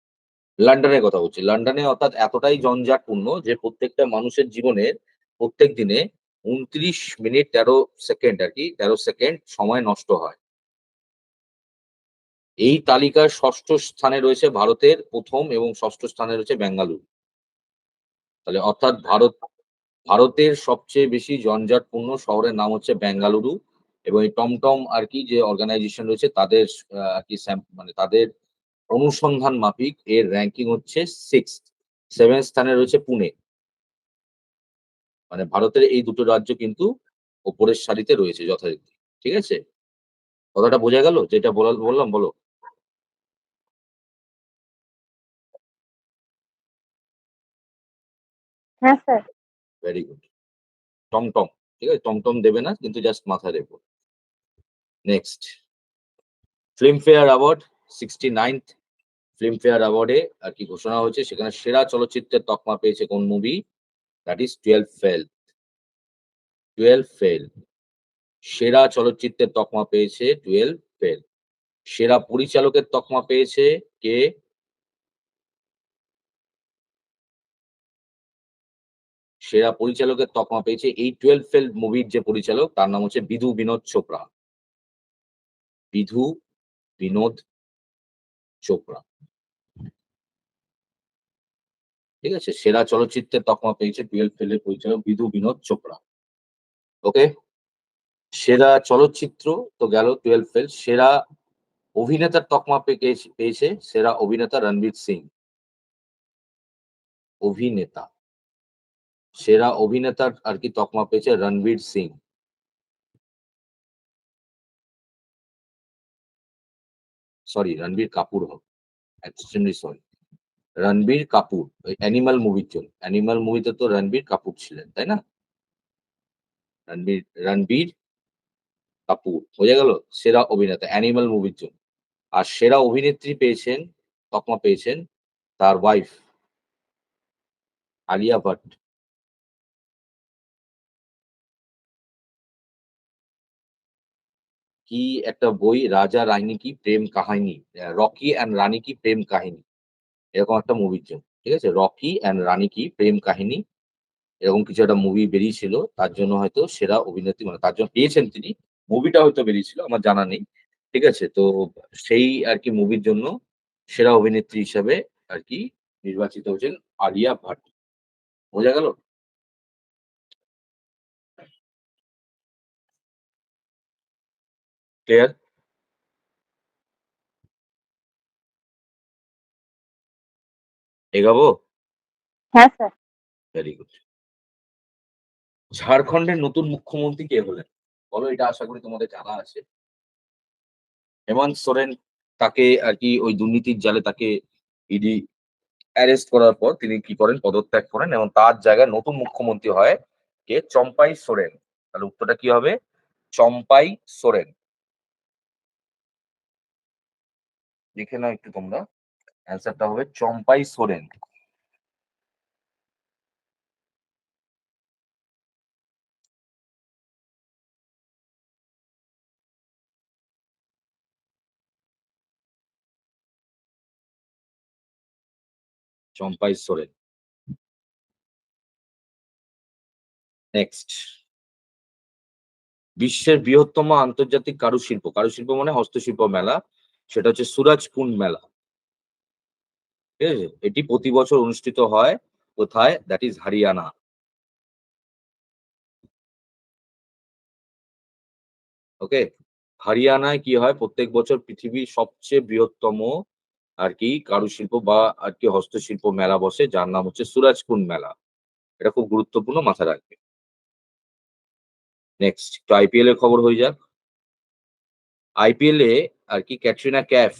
লন্ডনের কথা বলছি। লন্ডনে অর্থাৎ এতটাই জঞ্জাটপূর্ণ যে প্রত্যেকটা মানুষের জীবনের প্রত্যেক দিনে ২৯ মিনিট ১৩ সেকেন্ড আরকি ১৩ সেকেন্ড সময় নষ্ট হয়। এই তালিকার ৬ষ্ঠ স্থানে রয়েছে ভারতের ১ম এবং ৬ষ্ঠ স্থানে রয়েছে বেঙ্গালুরু। তাহলে অর্থাৎ ভারতের সবচেয়ে বেশি জঞ্জাটপূর্ণ শহরের নাম হচ্ছে বেঙ্গালুরু এবং এই টমটম আরকি যে অর্গানাইজেশন রয়েছে তাদের আরকি মানে তাদের অনুসন্ধান মাফিক এর র‍্যাংকিং হচ্ছে 6th 7th স্থানে রয়েছে পুনে। মানে ভারতের এই দুটো রাজ্য কিন্তু উপরের সারিতে রয়েছে যথারীতি। ঠিক আছে? কথাটা বোঝা গেল? যেটা বললাম বলো? হ্যাঁ স্যার। Very good. টমটম। ঠিক আছে? টমটম দেবে না কিন্তু জাস্ট মাথায় রেখো। Next Filmfare award 69th Filmfare অ্যাওয়ার্ডে আরকি ঘোষণা হয়েছে সেখানে সেরা চলচ্চিত্রের তকমা পেয়েছে কোন movie? That is 12 fail. 12 fail. সেরা চলচ্চিত্রের তকমা পেয়েছে 12 ফেল। সেরা পরিচালকের তকমা পেয়েছে কে? সেরা পরিচালকের তকমা পেয়েছে এই 12 ফেল মুভির যে পরিচালক তার নাম হচ্ছে বিধু বিনোদ চোপড়া। বিধু বিনোদ চোপড়া। ঠিক আছে? সেরা চলচ্চিত্রের তকমা পেয়েছে 12 ফেলের পরিচালক বিধু বিনোদ চোপড়া। ওকে? সেরা চলচ্চিত্র তো গেল 12 ফেল। সেরা অভিনেতার তকমা পেয়েছে সেরা অভিনেতা রণবীর সিং। অভিনেতা। সেরা অভিনেতার আরকি তকমা পেয়েছে রণবীর সিং। সরি রণবীর কাপুর হবে। Extremely sorry. রণবীর কাপুর ওই অ্যানিমাল মুভির জন্য। অ্যানিমাল মুভিতে তো রণবীর কাপুর ছিলেন, তাই না? রণবীর কাপুর বোঝা গেল? সেরা অভিনেতা অ্যানিমাল মুভির জন্য। আর সেরা অভিনেত্রী পেয়েছেন তকমা পেয়েছেন তার ওয়াইফ আলিয়া ভাট। কি একটা বই, রাজা রানী কি প্রেম কাহিনী, রকি অ্যান্ড রানী কি প্রেম কাহিনী, এরকম একটা মুভির জন্য। ঠিক আছে, রকি অ্যান্ড রানী কি প্রেম কাহিনী, এরকম কিছু একটা মুভি বেরিয়েছিল, তার জন্য হয়তো সেরা অভিনেত্রী মানে তার জন্য পেয়েছেন তিনি। মুভিটা হয়তো বেরিয়েছিল, আমার জানা নেই। ঠিক আছে, তো সেই আর কি মুভির জন্য সেরা অভিনেত্রী হিসাবে আর কি নির্বাচিত হয়েছেন আলিয়া ভাট। বোঝা গেল? ক্লিয়ার? এগাবো? হ্যাঁ স্যার। Very good. ঝাড়খণ্ডের নতুন মুখ্যমন্ত্রী কে হলেন? বলো, এটা আশা করি তোমাদের জানা আছে। হেমন্ত সোরেন, তাকে আর কি ওই দুর্নীতির জালে তাকে ইডি অ্যারেস্ট করার পর তিনি কি করেন? পদত্যাগ করেন এবং তার জায়গায় নতুন মুখ্যমন্ত্রী হয় কে? চম্পাই সোরেন। তাহলে উত্তরটা কি হবে? চম্পাই সোরেন। লিখে নাও একটু তোমরা। অ্যান্সারটা হবে চম্পাই সোরেন। চম্পাই সোরেন। নেক্সট, বিশ্বের বৃহত্তম আন্তর্জাতিক কারুশিল্প, কারুশিল্প মানে হস্তশিল্প মেলা, সেটা হচ্ছে সুরাজকুন্ড মেলা। ঠিক আছে, এটি প্রতি বছর অনুষ্ঠিত হয় কোথায়? That is Haryana. ওকে, হরিয়ানায় কি হয়? প্রত্যেক বছর পৃথিবীর সবচেয়ে বৃহত্তম আর কি কারুশিল্প বা আর কি হস্তশিল্প মেলা বসে, যার নাম হচ্ছে সুরাজকুন্ড মেলা। এটা খুব গুরুত্বপূর্ণ, মাথায় রাখবে। নেক্সট, তো আইপিএল এর খবর হয়ে যাক। আইপিএল এ আর কি ক্যাটরিনা ক্যাফ,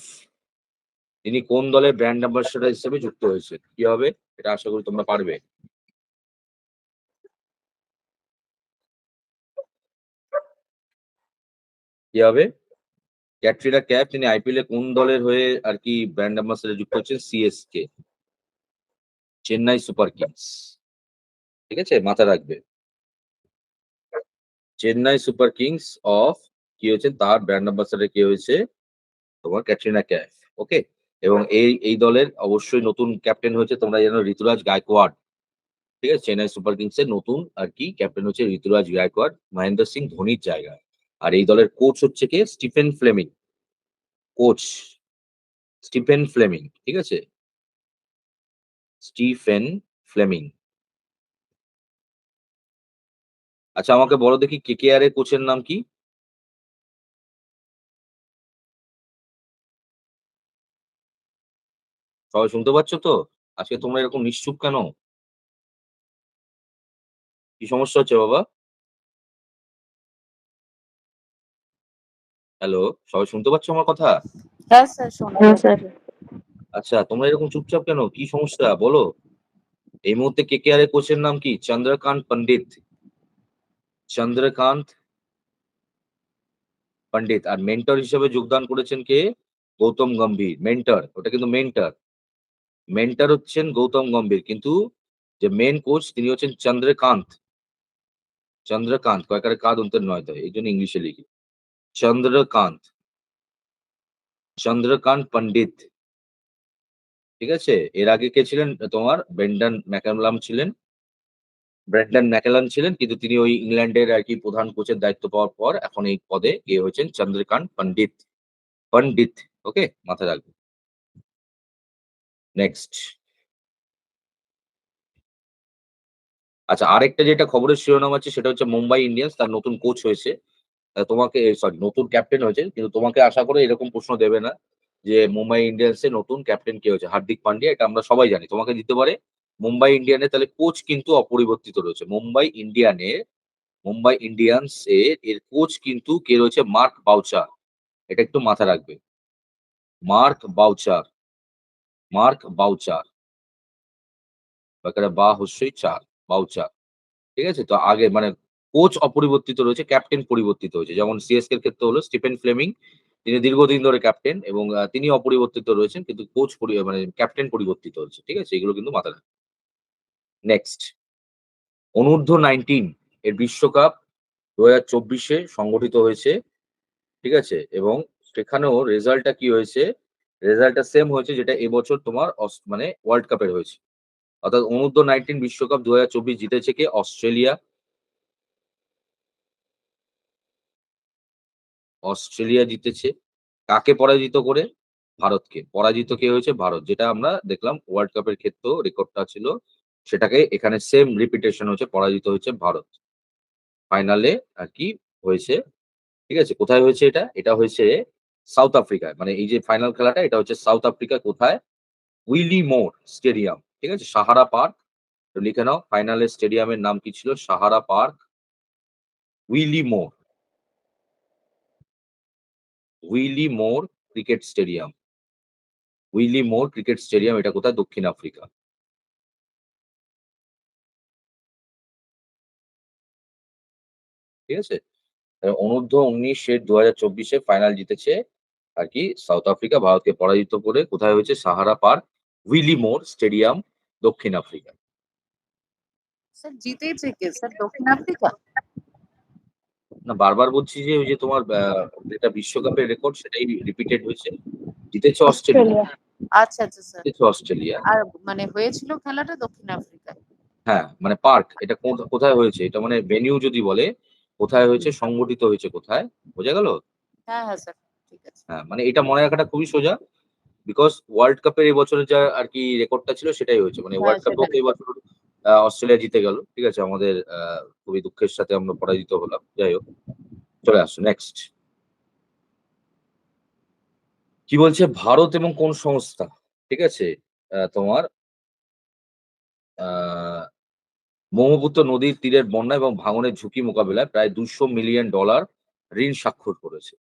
তিনি কোন দলের ব্র্যান্ড অ্যাম্বাসেডর হিসেবে যুক্ত হয়েছে? কি হবে? এটা আশা করি তোমরা পারবে। কি হবে? ক্যাটরিনা ক্যাফ তিনি আইপিএল এ কোন দলের হয়ে আর কি ব্র্যান্ড অ্যাম্বাসেডর যুক্ত হচ্ছেন? CSK, Chennai Super Kings. ঠিক আছে, মাথায় রাখবে। চেন্নাই সুপার কিংস অফ কি হয়েছে? তার ব্র্যান্ড অ্যাম্বাসেডর কে হয়েছে? তোমার ক্যাটরিনা ক্যাফ। ওকে, এবং এই দলের অবশ্যই নতুন ক্যাপ্টেন হয়েছে, তোমরা জানো, ঋতুরাজ গায়কোয়াড়। ঠিক আছে, চেন্নাই সুপার কিংস এর নতুন আর কি ক্যাপ্টেন হচ্ছে ঋতুরাজ গায়কোয়াড়, মহেন্দ্র সিং ধোনির জায়গায়। আর এই দলের কোচ হচ্ছে কে? Stephen Fleming. Coach Stephen Fleming. ঠিক আছে, স্টিফেন ফ্লেমিং। আচ্ছা, আমাকে বলো দেখি কেকেআর এর কোচের নাম কি? সবাই শুনতে পাচ্ছ তো? আজকে তোমরা এরকম নিশ্চুপ কেন? কি সমস্যা হচ্ছে বাবা? হ্যালো, সবাই শুনতে পাচ্ছ আমার কথা? হ্যাঁ স্যার, শোনা হ্যাঁ যাচ্ছে। স্যার। আচ্ছা, তোমরা এরকম চুপচাপ কেন? কি সমস্যা বলো? এই মুহূর্তে কেকেআর এর কোচের নাম কি? চন্দ্রকান্ত পণ্ডিত। চন্দ্রকান্ত পণ্ডিত। আর মেন্টর হিসেবে যোগদান করেছেন কে? গৌতম গম্ভীর। মেন্টর, ওটা কিন্তু মেন্টর। মেন্টর হচ্ছেন গৌতম গম্ভীর, কিন্তু যে মেন কোচ তিনি হচ্ছেন চন্দ্রকান্ত। চন্দ্রকান্ত, কয়কারে কাঁধ অন্তের নয়, তাই এই জন্য ইংলিশে লিখি চন্দ্রকান্ত। চন্দ্রকান্ত পণ্ডিত। ঠিক আছে, এর আগে কে ছিলেন? তোমার ব্রেন্ডন ম্যাকালাম ছিলেন। ব্রেন্ডন ম্যাকালাম ছিলেন, কিন্তু তিনি ওই ইংল্যান্ডের আর কি প্রধান কোচের দায়িত্ব পাওয়ার পর এখন এই পদে কে হয়েছেন? চন্দ্রকান্ত পণ্ডিত। পণ্ডিত। ওকে, মাথায় রাখবেন। নেক্সট, আচ্ছা, আরেকটা যেটা খবরের শিরোনাম আছে সেটা হচ্ছে মুম্বাই ইন্ডিয়ান্স, তার নতুন কোচ হয়েছে। তোমাকে সরি, নতুন ক্যাপ্টেন হয়েছে, কিন্তু তোমাকে আশা করে এরকম প্রশ্ন দেবে না যে মুম্বাই ইন্ডিয়ান্স এর নতুন ক্যাপ্টেন কে হয়েছে। হার্দিক পান্ডিয়া, এটা আমরা সবাই জানি। তোমাকে দিতে পারে মুম্বাই ইন্ডিয়ানের, তাহলে কোচ কিন্তু অপরিবর্তিত রয়েছে। মুম্বাই ইন্ডিয়ান্স এর কোচ কিন্তু কে রয়েছে? Mark voucher. এটা একটু মাথা রাখবে। Mark voucher. মার্ক বাউচার, বা হস্যই চার, বাউচার। ঠিক আছে, তো আগে মানে কোচ অপরিবর্তিত রয়েছে, ক্যাপ্টেন পরিবর্তিত হয়েছে। যেমন সিএসকে এর ক্ষেত্রে হলো স্টিফেন ফ্লেমিং, তিনি দীর্ঘদিন ধরে ক্যাপ্টেন এবং তিনি অপরিবর্তিত রয়েছেন, কিন্তু কোচ মানে ক্যাপ্টেন পরিবর্তিত হয়েছে। ঠিক আছে, এগুলো কিন্তু মাথায় রাখবে। নেক্সট, অনূর্ধ্ব 19 এর বিশ্বকাপ 2024 সংগঠিত হয়েছে ঠিক আছে, এবং সেখানেও রেজাল্টটা কি হয়েছে, রেজাল্টটা সেম হয়েছে যেটা এবছর তোমার মানে ওয়ার্ল্ড কাপের হয়েছে। অর্থাৎ অনূর্ধ্ব 19 বিশ্বকাপ 2024 জিতেছে কে? অস্ট্রেলিয়া। অস্ট্রেলিয়া জিতেছে। কাকে পরাজিত করে? ভারতকে। পরাজিত কে হয়েছে? ভারত। যেটা আমরা দেখলাম ওয়ার্ল্ড কাপের ক্ষেত্রেও রেকর্ডটা ছিল, সেটাকে এখানে সেম রিপিটেশন হচ্ছে, পরাজিত হয়েছে ভারত। ফাইনালে আর কি হয়েছে, ঠিক আছে? কোথায় হয়েছে এটা? এটা হয়েছে সাউথ আফ্রিকায়। মানে এই যে ফাইনাল খেলাটা, এটা হচ্ছে সাউথ আফ্রিকা। কোথায়? উইলি মোর স্টেডিয়াম। ঠিক আছে? সাহারা পার্ক। লিখে নাও, ফাইনালের স্টেডিয়ামের নাম কি ছিল? সাহারা পার্ক, উইলি মোর। উইলি মোর ক্রিকেট স্টেডিয়াম। উইলি মোর ক্রিকেট স্টেডিয়াম, এটা কোথায়? দক্ষিণ আফ্রিকা। ঠিক আছে? অনূর্ধ্ব 19 এর 2024 ফাইনাল জিতেছে আর কি সাউথ আফ্রিকা, ভারতকে পরাজিত করে। কোথায় হয়েছে? সাহারা পার্ক, উইলি মোর স্টেডিয়াম, দক্ষিণ আফ্রিকা। স্যার জিতেছে কে স্যার? দক্ষিণ আফ্রিকা? না, বারবার বলছি যে ওই যে তোমার যেটা বিশ্বকাপের রেকর্ড সেটাই রিপিটেড হয়েছে। জিতেছে অস্ট্রেলিয়া। অস্ট্রেলিয়া। আচ্ছা আচ্ছা স্যার। জিতেছে অস্ট্রেলিয়া। আর মানে হয়েছিল খেলাটা দক্ষিণ আফ্রিকায়। হ্যাঁ, মানে পার্ক এটা কোথায় হয়েছে? এটা মানে ভেন্যু যদি বলে, কোথায় হয়েছে, সংগঠিত হয়েছে কোথায়, বোঝা গেল? হ্যাঁ হ্যাঁ স্যার, ঠিক আছে। হ্যাঁ, মানে এটা মনে রাখাটা খুবই সোজা। বিকজ ওয়ার্ল্ড কাপের এবছরের যা আর কি রেকর্ডটা ছিল সেটাই হয়েছে। মানে হ্যাঁ ওয়ার্ল্ড কাপেও সেটাই। তো এবছর অস্ট্রেলিয়া জিতে গেল। ঠিক আছে? আমাদের খুবই দুঃখের সাথে আমরা পরাজিত হলাম। যাই হোক, চলে আসছে নেক্সট। কি বলছে? ভারত এবং কোন সংস্থা, ঠিক আছে, তোমার আহ ব্রহ্মপুত্র নদীর তীরের বন্যা এবং ভাঙনের ঝুঁকি মোকাবিলায় প্রায় $200 মিলিয়ন ঋণ স্বাক্ষর করেছে।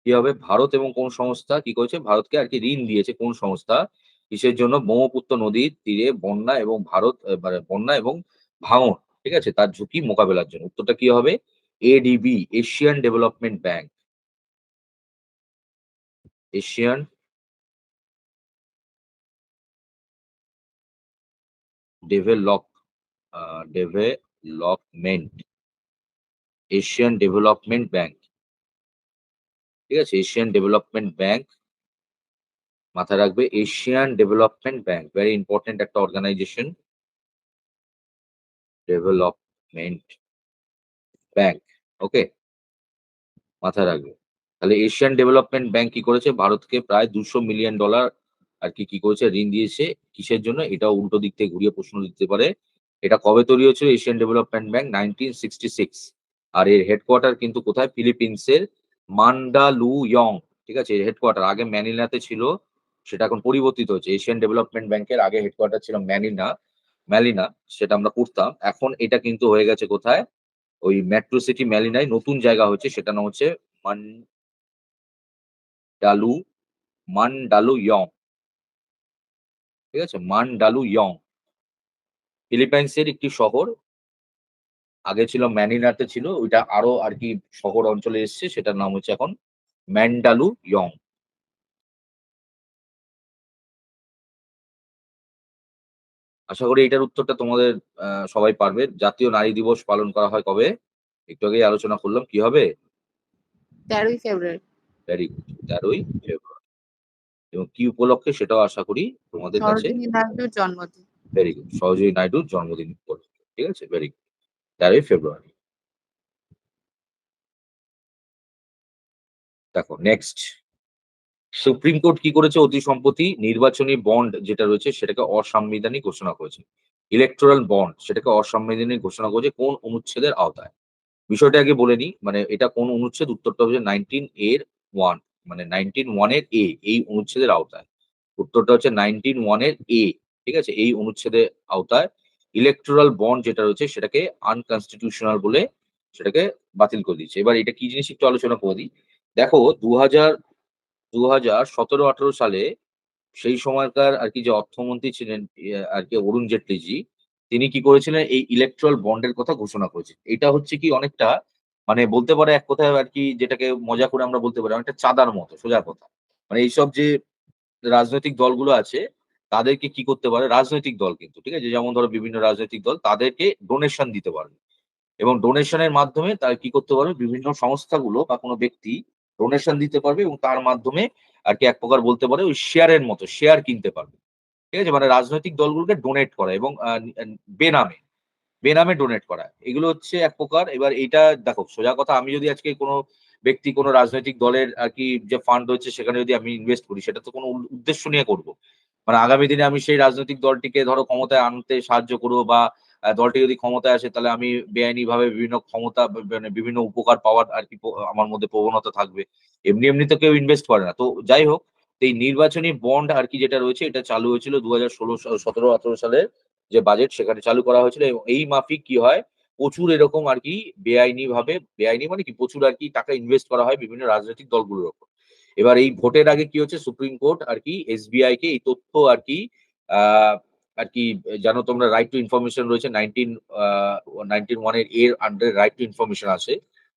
কি হবে? ভারত এবং কোন সংস্থা কি করেছে? ভারতকে আর কি ঋণ দিয়েছে কোন সংস্থা? কিসের জন্য? ব্রহ্মপুত্র নদীর তীরে বন্যা এবং মানে বন্যা এবং ভাঙন, ঠিক আছে, তার ঝুঁকি মোকাবেলার জন্য। উত্তরটা কি হবে? ADB, Asian development bank. Asian develop development, Asian development bank. ঠিক আছে? এশিয়ান ডেভেলপমেন্ট ব্যাংক, মাথায় রাখবে। Asian development bank very important একটা অর্গানাইজেশন। ডেভেলপমেন্ট ব্যাংক, ওকে, মাথায় রাখবে। তাহলে এশিয়ান ডেভেলপমেন্ট ব্যাংক কি করেছে? ভারতকে প্রায় $200 মিলিয়ন আর কি কি করেছে? ঋণ দিয়েছে। কিসের জন্য? এটাও উল্টো দিক থেকে ঘুরিয়ে প্রশ্ন দিতে পারে। এটা কবে তৈরি হয়েছিল এশিয়ান ডেভেলপমেন্ট ব্যাংক? 1966। আর এর হেডকোয়ার্টার কিন্তু কোথায়? ফিলিপিন্সের মান্ডালুইয়ং। ঠিক আছে? এর হেডকোয়ার্টার আগে ম্যানিলাতে ছিল, সেটা এখন পরিবর্তিত হয়েছে। এশিয়ান ডেভেলপমেন্ট ব্যাংকের আগে হেডকোয়ার্টার ছিল ম্যালিনা, সেটা আমরা পড়তাম। এখন এটা কিন্তু হয়ে গেছে কোথায়? ওই মেট্রো সিটি ম্যালিনায় নতুন জায়গা হচ্ছে, সেটা নাম হচ্ছে ডালু মানডালুইয়ং। ঠিক আছে? মানডালুইয়ং ফিলিপাইন্সের একটি শহর। আগে ছিল ম্যানিলাতে ছিল, ওইটা আরো আর কি শহর অঞ্চলে এসছে, সেটার নাম হচ্ছে এখন ম্যান্ডালুইয়ং। আশা করি এটার উত্তরটা তোমাদের সবাই পারবে। জাতীয় নারী দিবস পালন করা হয় কবে? একটু আগেই আলোচনা করলাম। কি হবে? 13ই ফেব্রুয়ারি। ভেরি গুড, 13ই ফেব্রুয়ারি। এবং কি উপলক্ষে সেটাও আশা করি তোমাদের কাছে। সরোজিনী নাইডুর জন্মদিন। ভেরি গুড, সরোজিনী নাইডুর জন্মদিন উপলক্ষে। ঠিক আছে? ভেরি গুড, 13ই ফেব্রুয়ারি। দেখো নেক্সট, সুপ্রিম কোর্ট কি করেছে? অতি সম্প্রতি নির্বাচনী বন্ড যেটা রয়েছে সেটাকে অসাংবিধানিক ঘোষণা করেছে। ইলেকটোরাল বন্ড সেটাকে অসাংবিধানিক ঘোষণা করেছে কোন অনুচ্ছেদের আওতায়? বিষয়টা আগে বলে নিই। মানে এটা কোন অনুচ্ছেদ? উত্তরটা হচ্ছে 19(1), মানে 19(1) এর এ, এই অনুচ্ছেদের আওতায়। উত্তরটা হচ্ছে 19(1) এর এ। ঠিক আছে? এই অনুচ্ছেদের আওতায় ইলেকটোরাল বন্ড যেটা রয়েছে সেটাকে আনকনস্টিটিউশনাল বলে সেটাকে বাতিল করে দিচ্ছে। এবার এটা কি জিনিস একটু আলোচনা করে দিই। দেখো 2017-18 সালে সেই সময়কার আর কি যে অর্থমন্ত্রী ছিলেন আর কি অরুণ জেটলিজি, তিনি কি করেছিলেন? এই ইলেকট্রাল বন্ডের কথা ঘোষণা করেছেন। এটা হচ্ছে কি অনেকটা, মানে বলতে পারে এক কথায় আর কি, যেটাকে মজা করে আমরা বলতে পারি অনেকটা চাঁদার মতো, সোজা কথা। মানে এইসব যে রাজনৈতিক দলগুলো আছে তাদেরকে কি করতে পারে? রাজনৈতিক দল কিন্তু, ঠিক আছে, যেমন ধরো বিভিন্ন রাজনৈতিক দল তাদেরকে ডোনেশন দিতে পারবে। এবং ডোনেশনের মাধ্যমে তার কি করতে পারবে, বিভিন্ন সংস্থাগুলো বা কোনো ব্যক্তি ডোনেশন দিতে পারবে এবং তার মাধ্যমে আর কি এক প্রকার বলতে পারে ওই শেয়ারের মতো শেয়ার কিনতে পারবে। ঠিক আছে? মানে রাজনৈতিক দলগুলোকে ডোনেট করা এবং বেনামে বেনামে ডোনেট করা। এগুলো হচ্ছে এক প্রকার। এবার এইটা দেখো, সোজা কথা, আমি যদি আজকে কোনো ব্যক্তি কোনো রাজনৈতিক দলের আরকি যে ফান্ড রয়েছে সেখানে যদি আমি ইনভেস্ট করি, সেটা তো কোনো উদ্দেশ্য নিয়ে করব। মানে আগামী দিনে আমি সেই রাজনৈতিক দলটিকে ধরো ক্ষমতায় আনতে সাহায্য করব, বা দলটি যদি ক্ষমতায় আসে তাহলে আমি বেআইনিভাবে বিভিন্ন ক্ষমতা মানে বিভিন্ন উপকার পাওয়ার আরকি আমার মধ্যে প্রবণতা থাকবে। এমনি তো কেউ ইনভেস্ট করে না। তো যাই হোক, এই নির্বাচনী বন্ড আরকি যেটা রয়েছে এটা চালু হয়েছিল ২০১৬ ১৭-১৮ সালের যে বাজেট সেখানে চালু করা হয়েছিল এবং এই মাফিক কি হয়, প্রচুর এরকম আরকি বেআইনি মানে কি, প্রচুর আরকি টাকা ইনভেস্ট করা হয় বিভিন্ন রাজনৈতিক দলগুলোর উপর। এবার এই ভোটের আগে কি হচ্ছে, সুপ্রিম কোর্ট আরকি এসবিআই কে এই তথ্য আরকি আ আরকি জানো তোমরা, রাইট টু ইনফরমেশন রয়েছে 19 এর আন্ডারে রাইট টু ইনফরমেশন আসে।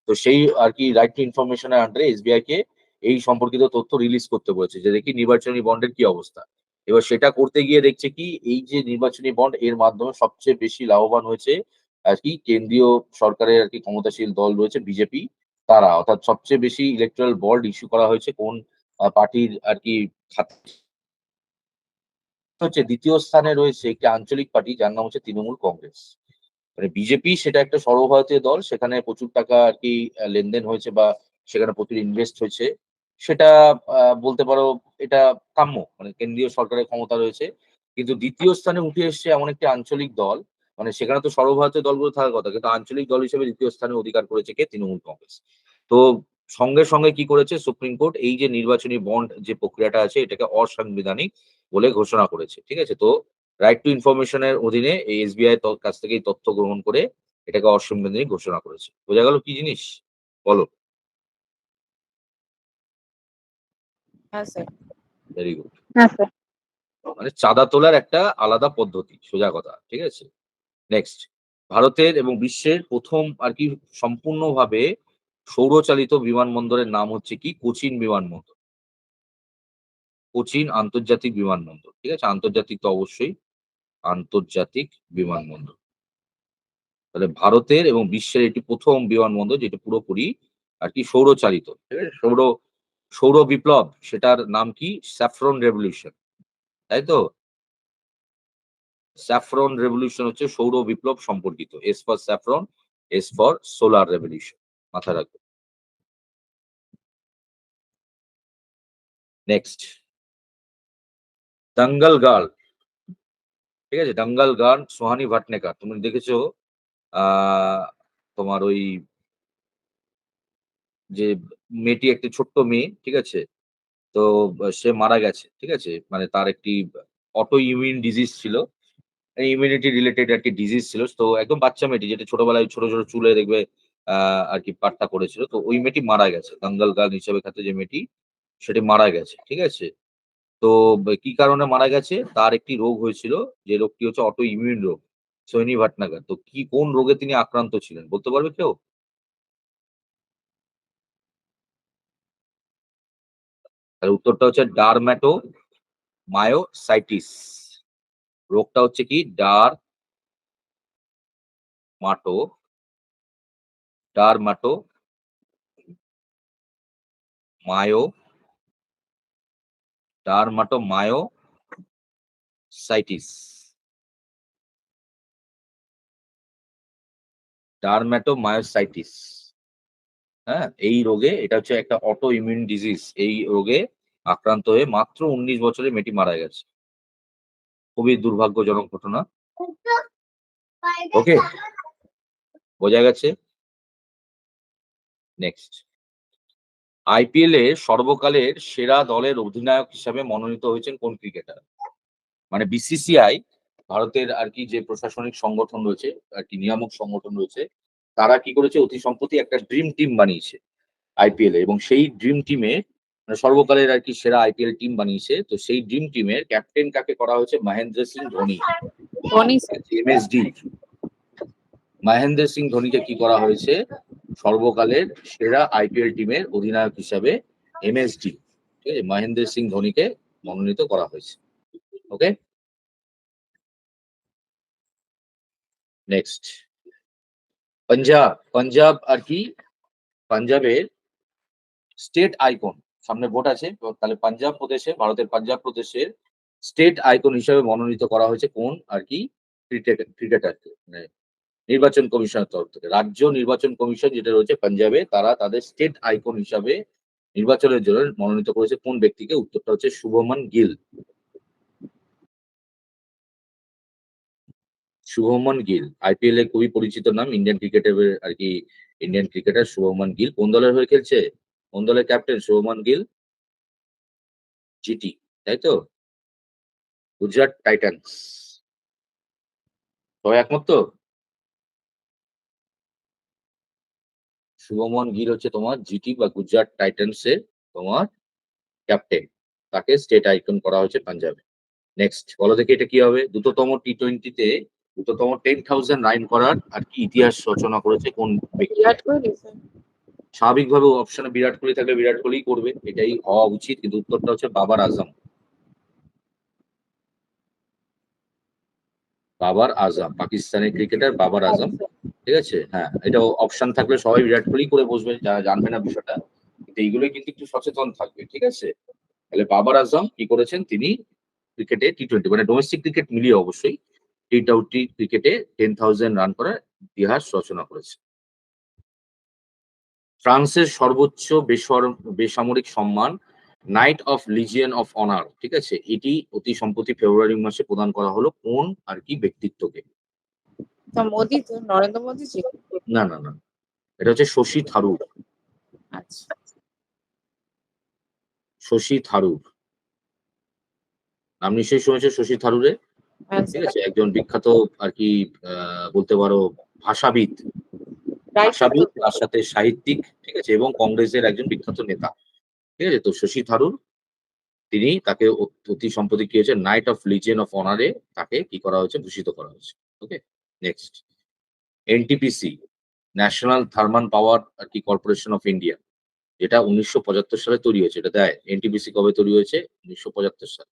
তো সেই আরকি রাইট টু ইনফরমেশন এর আন্ডারে এসবিআই কে এই সম্পর্কিত তথ্য রিলিজ করতে বলেছে যে দেখি নির্বাচনী বন্ডের কি অবস্থা। এবার সেটা করতে গিয়ে দেখছে কি, এই যে নির্বাচনী বন্ড এর মাধ্যমে সবচেয়ে বেশি লাভবান হয়েছে আরকি কেন্দ্রীয় সরকারের আরকি ক্ষমতাশীল দল রয়েছে বিজেপি, তারা। অর্থাৎ সবচেয়ে বেশি ইলেকট্রাল বন্ড ইস্যু করা হয়েছে কোন পার্টির আরকি খাতে হচ্ছে, ২য় স্থানে রয়েছে একটি আঞ্চলিক পার্টি যার নাম হচ্ছে তৃণমূল কংগ্রেস। মানে বিজেপি সেটা একটা সর্বভারতীয় দল, সেখানে প্রচুর টাকা আরকি লেনদেন হয়েছে বা সেখানে প্রচুর ইনভেস্ট হয়েছে। সেটা বলতে পারো এটা কাম্য। মানে কেন্দ্রীয় সরকারের ক্ষমতা রয়েছে। কিন্তু ২য় স্থানে উঠে এসছে এমন একটি আঞ্চলিক দল, মানে সেখানে তো সর্বভারতীয় দলগুলো থাকার কথা। কিন্তু আঞ্চলিক দল হিসেবে ২য় স্থানে অধিকার করেছে কে? তৃণমূল কংগ্রেস। তো সঙ্গে কি করেছে সুপ্রিম কোর্ট, এই যে নির্বাচনী বন্ড যে প্রক্রিয়াটা আছে এটাকে অসাংবিধানিক বলে ঘোষণা করেছে। ঠিক আছে? তো রাইট টু ইনফরমেশন এর অধীনে এই এসবিআই কাছ থেকে এই তথ্য গ্রহণ করে এটাকে অসাংবিধানিক ঘোষণা করেছে। বোঝা গেল কি জিনিস? বলো। হ্যাঁ স্যার। Very good. হ্যাঁ স্যার। মানে চাঁদা তোলার একটা আলাদা পদ্ধতি, সোজা কথা। ঠিক আছে? নেক্সট, ভারতের এবং বিশ্বের প্রথম আরকি সম্পূর্ণভাবে সৌরচালিত বিমানবন্দরের নাম হচ্ছে কি? কোচিন বিমানবন্দর। কোচিন আন্তর্জাতিক বিমানবন্দর। ঠিক আছে? আন্তর্জাতিক তো অবশ্যই, আন্তর্জাতিক বিমানবন্দর। তাহলে ভারতের এবং বিশ্বের এটি প্রথম বিমানবন্দর যেটা পুরোপুরি আরকি সৌরচালিত। ঠিক আছে? সৌর বিপ্লব, সেটার নাম কি? Saffron revolution. তাই তো? স্যাফরন রেভলিউশন হচ্ছে সৌর বিপ্লব সম্পর্কিত। S for saffron, S for solar revolution. মাথায় রাখবে। Next, Dangal girl. ঠিক আছে? দাঙ্গল গার্ল সোহানী ভাটনেকার। তুমি দেখেছো আ তোমার ওই যে মেয়েটি, একটি ছোট্ট মেয়ে, ঠিক আছে? তো সে মারা গেছে। ঠিক আছে? মানে তার একটি অটো ইমিউন ডিজিজ ছিল। ইমিউনিটি রিলেটেড আরকি ডিজিজ ছিল। তো একদম বাচ্চা মেয়েটি, যেটা ছোটবেলায় ছোট চুলে দেখবে আ আরকি পাট্টা করেছিল। তো ওই মেয়েটি মারা গেছে। দাঙ্গল গার্ল হিসেবে খ্যাত যে মেয়েটি, সেটি মারা গেছে। ঠিক আছে? তো কি কারণে মারা গেছে? তার একটি রোগ হয়েছিল। যে রোগটি হচ্ছে অটো ইমিউন রোগ। সৈনী ভাটনাগর। তো কোন রোগে তিনি আক্রান্ত ছিলেন? বলতে পারবে কেউ? তার উত্তরটা হচ্ছে ডারম্যাটোমায়োসাইটিস। রোগটা হচ্ছে কি? মাটো ডারমাটো ডারমাটোমায়োসাইটিস। ডারম্যাটোমায়োসাইটিস। হ্যাঁ? এই রোগে, এটা হচ্ছে একটা অটো ইমিউন ডিজিজ। এই রোগে আক্রান্ত হয়ে মাত্র ১৯ বছরে মেয়েটি মারা গেছে। খুবই দুর্ভাগ্যজনক ঘটনা। ওকে? বোঝা গেছে? নেক্সট, আইপিএল এ সর্বকালের সেরা দলের অধিনায়ক হিসাবে মনোনীত হয়েছেন কোন ক্রিকেটার? মানে বিসিসিআই, ভারতের আরকি যে প্রশাসনিক সংগঠন রয়েছে, আরকি নিয়ামক সংগঠন রয়েছে, তারা কি করেছে, অতি সম্প্রতি একটা ড্রিম টিম বানিয়েছে আইপিএল এ, এবং সেই ড্রিম টিমে মানে সর্বকালের আরকি সেরা আইপিএল টিম বানিয়েছে। তো সেই ড্রিম টিমের ক্যাপ্টেন কাকে করা হয়েছে? মহেন্দ্র সিং ধোনি। ধোনি স্যার। এমএসডি। মহেন্দ্র সিং ধোনিকে কি করা হয়েছে? সর্বকালের সেরা আইপিএল টিমের অধিনায়ক হিসাবে এমএসডি, ঠিক আছে, মহেন্দ্র সিং ধোনিকে মনোনীত করা হয়েছে। ওকে? নেক্সট, পাঞ্জাব আর কি, পাঞ্জাবের স্টেট আইকন, সামনে ভোট আছে তো, তাহলে পাঞ্জাব প্রদেশে, ভারতের পাঞ্জাব প্রদেশের স্টেট আইকন হিসেবে মনোনীত করা হয়েছে কোন আর কি ক্রিকেটারকে, মানে নির্বাচন কমিশনের তরফ থেকে। রাজ্য নির্বাচন কমিশন যেটা রয়েছে পাঞ্জাবে, তারা তাদের স্টেট আইকন হিসাবে নির্বাচনের জন্য মনোনীত করেছে কোন ব্যক্তিকে? উত্তরটা হচ্ছে শুভমান গিল। শুভমান গিল আইপিএল এ খুবই পরিচিত নাম, ইন্ডিয়ান ক্রিকেটের আর কি, ইন্ডিয়ান ক্রিকেটার শুভমান গিল। কোন দলের হয়ে খেলছে? কোন দলের ক্যাপ্টেন শুভমান গিল? জিটি, তাই তো, গুজরাট টাইটান্স। সবাই একমত তো? শুভমন গিল হচ্ছে তোমার জিটি বা গুজরাট টাইটান্স এর তোমার ক্যাপ্টেন, তাকে স্টেট আইকন করা হয়েছে পাঞ্জাবে। নেক্সট বলো দেখি এটা কি হবে? দ্রুততম টি-20-তে দ্রুততম 10,000 রান করার আর কি ইতিহাস রচনা করেছে কোন ব্যক্তি? বিরাট কোহলি স্যার। স্বাভাবিকভাবে অপশনে বিরাট কোহলি থাকলে বিরাট কোহলি করবে, এটাই হওয়া উচিত, কিন্তু উত্তরটা হচ্ছে বাবার আজম। বাবার আজম, পাকিস্তানের ক্রিকেটার বাবার আজম। ঠিক আছে, হ্যাঁ, এটা অপশন থাকলে সবাই বিরাট কোহলি করে বসবে, যারা জানবে না বিষয়টা, কিন্তু এইগুলোই কিন্তু একটু সচেতন থাকবে। ঠিক আছে, তাহলে বাবার আজম কি করেছেন? তিনি ক্রিকেটে টি-20 মানে ডোমেস্টিক ক্রিকেট মিলিয়ে অবশ্যই টি-20 ক্রিকেটে 10,000 রান করার ইতিহাস রচনা করেছে। ফ্রান্সের সর্বোচ্চ বেসামরিক সম্মান night of legion of honour, ঠিক আছে, এটি অতি সম্প্রতি ফেব্রুয়ারি মাসে প্রদান করা হলো কোন আর কি ব্যক্তিত্বকে? তা মোদি তো, নরেন্দ্র মোদি জি। না না না, এটা হচ্ছে শশী থারুর। আচ্ছা। শশী থারুর নাম নিশ্চয়ই শুনেছে, শশী থারুরে। হ্যাঁ ঠিক স্যার। আছে, একজন বিখ্যাত আর কি বলতে পারো ভাষাবিদ, রাইট ভাষাবিদ তার সাথে সাহিত্যিক, ঠিক আছে, এবং কংগ্রেসের একজন বিখ্যাত নেতা। ঠিক আছে, তো শশী থারুর তিনি, তাকে অতি সম্প্রতি কি হয়েছে? নাইট অফ লিজিয়ন অফ অনারে তাকে কি করা হয়েছে? ভূষিত করা হয়েছে। Okay, next NTPC, national thermal power আর কি কর্পোরেশন অফ ইন্ডিয়া, যেটা 1975 সালে তৈরি হয়েছে। এটা দেয় এনটিপিসি কবে তৈরি হয়েছে? 1975 সালে।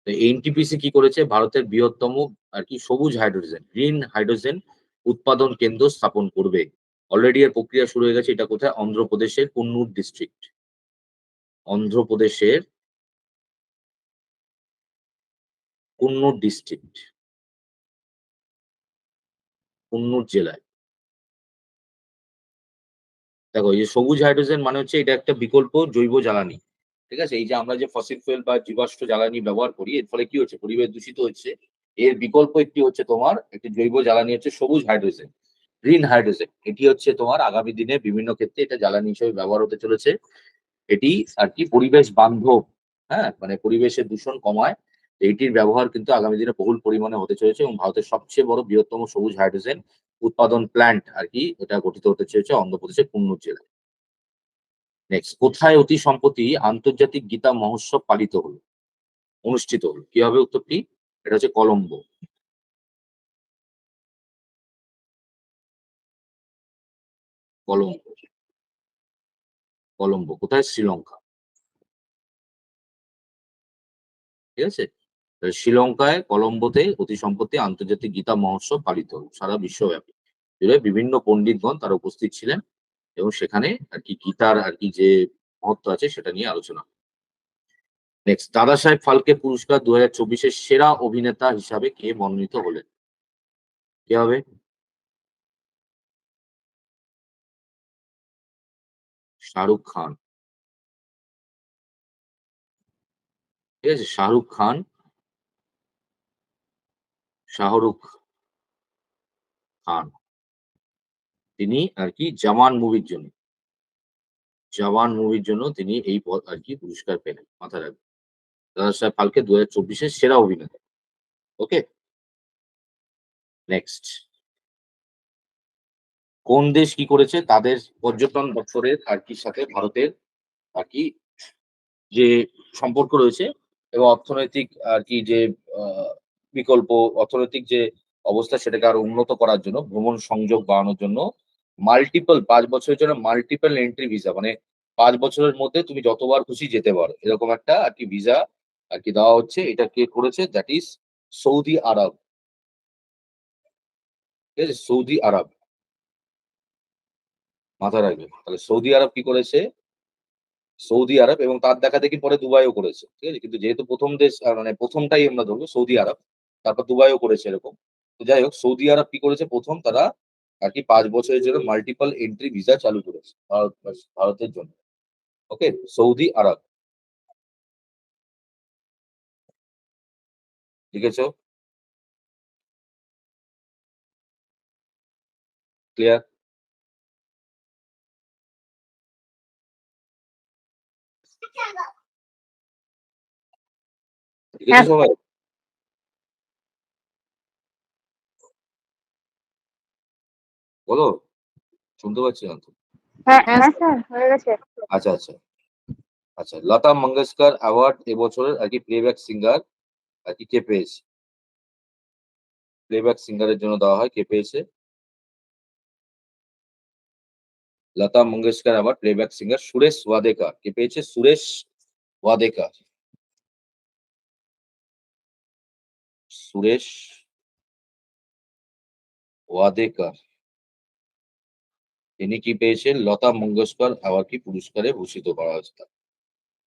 তো এনটিপিসি কি করেছে? ভারতের বৃহত্তম আর কি সবুজ হাইড্রোজেন, গ্রিন হাইড্রোজেন উৎপাদন কেন্দ্র স্থাপন করবে। অলরেডি এর প্রক্রিয়া শুরু হয়ে গেছে। এটা কোথায়? অন্ধ্রপ্রদেশের কুন্নুর ডিস্ট্রিক্ট, অন্ধ্রপ্রদেশের কুন্নুর ডিস্ট্রিক্ট, কুন্নুর জেলায়। দেখো, এই যে সবুজ হাইড্রোজেন মানে হচ্ছে এটা একটা বিকল্প জৈব জ্বালানি। ঠিক আছে, এই যে আমরা যে ফসিল ফুয়েল বা জীবাশ্ম জ্বালানি ব্যবহার করি, এর ফলে কি হচ্ছে? পরিবেশ দূষিত হচ্ছে। এর বিকল্প একটি হচ্ছে তোমার একটি জৈব জ্বালানি হচ্ছে সবুজ হাইড্রোজেন, গ্রিন হাইড্রোজেন। এটি হচ্ছে তোমার আগামী দিনে বিভিন্ন ক্ষেত্রে এটা জ্বালানি হিসেবে ব্যবহার হতে চলেছে। এটি আর কি পরিবেশ বান্ধব, হ্যাঁ, মানে পরিবেশের দূষণ কমায়। এইটির ব্যবহার কিন্তু আগামী দিনে বহুল পরিমাণে হতে চলেছে, এবং ভারতের সবচেয়ে বড় বৃহত্তম সবুজ হাইড্রোজেন উৎপাদন প্ল্যান্ট আর কি এটা গঠিত হতে চলেছে অন্ধ্রপ্রদেশের কুন্নুর জেলায়। নেক্সট, কোথায় অতি সম্প্রতি আন্তর্জাতিক গীতা মহোৎসব পালিত হলো, অনুষ্ঠিত হলো? কি হবে উত্তরটি? এটা হচ্ছে কলম্বো। কলম্বো, কলম্বো কোথায়? শ্রীলঙ্কা। ঠিক আছে, শ্রীলঙ্কায় কলম্বোতে অতি সম্প্রতি আন্তর্জাতিক গীতা মহোৎসব পালিত হলো সারা বিশ্বব্যাপী। জুড়ে বিভিন্ন পণ্ডিতগণ তারা উপস্থিত ছিলেন, এবং সেখানে আর কি গীতার আর কি যে মহত্ব আছে সেটা নিয়ে আলোচনা। নেক্সট, দাদা সাহেব ফালকে পুরস্কার 2024-এর সেরা অভিনেতা হিসাবে কে মনোনীত হলেন? কে হবে? শাহরুখ খান। ঠিক আছে, শাহরুখ খান, শাহরুখ খান তিনি আর কি জওয়ান মুভির জন্য, জওয়ান মুভির জন্য তিনি এই আর কি পুরস্কার পেলেন, মাথায় রাখবেন। দাদা সাহেব ফালকে 2024-এর সেরা অভিনেতা। ওকে, নেক্সট, কোন দেশ কি করেছে তাদের পর্যটন দপ্তরের আর কি সাথে ভারতের আর কি যে সম্পর্ক রয়েছে, এবং অর্থনৈতিক আর কি যে বিকল্প অর্থনৈতিক যে অবস্থা সেটাকে আরো উন্নত করার জন্য, ভ্রমণ সংযোগ বাড়ানোর জন্য 5 বছরের জন্য মাল্টিপল এন্ট্রি ভিসা, মানে 5 বছরের মধ্যে তুমি যতবার খুশি যেতে পারো, এরকম একটা আর কি ভিসা আর কি দেওয়া হচ্ছে। এটা কে করেছে? দ্যাট ইজ সৌদি আরব। ঠিক আছে, সৌদি আরব। মাথায় রাখবে। তাহলে সৌদি আরব কি করেছে? সৌদি আরব এবং তার দেখাদেখি পরে দুবাইও করেছে। ঠিক আছে? কিন্তু যেহেতু ১ম দেশ মানে ১ম টাই আমরা ধরবো সৌদি আরব। তারপর দুবাইও করেছে এরকম। তো যাই হোক সৌদি আরব কি করেছে ১ম তারা আরকি ৫ বছরের জন্য মাল্টিপল এন্ট্রি ভিসা চালু করেছে ভারতের জন্য। ওকে? সৌদি আরব। লিখেছো? ক্লিয়ার? লিখেছো হ্যাঁ সবাই? বলো? শুনতে পাচ্ছি না তো। হ্যাঁ হ্যাঁ হ্যাঁ স্যার। স্যার হয়ে গেছে। আচ্ছা, আচ্ছা। আচ্ছা, লতা মঙ্গেশকর অ্যাওয়ার্ড এবছরের আরকি প্লেব্যাক সিঙ্গার আরকি কে পেয়েছে? প্লেব্যাক সিঙ্গারের জন্য দেওয়া হয়। কে পেয়েছে? Lata Mangeshkar award playback singer Suresh Wadekar. কে পেয়েছে? সুরেশ ওয়াদেকার। সুরেশ ওয়াদেকার। তিনি কি পেয়েছেন? লতা মঙ্গেশকর অ্যাওয়ার্ড পুরস্কারে ভূষিত করা হয়েছে তাকে।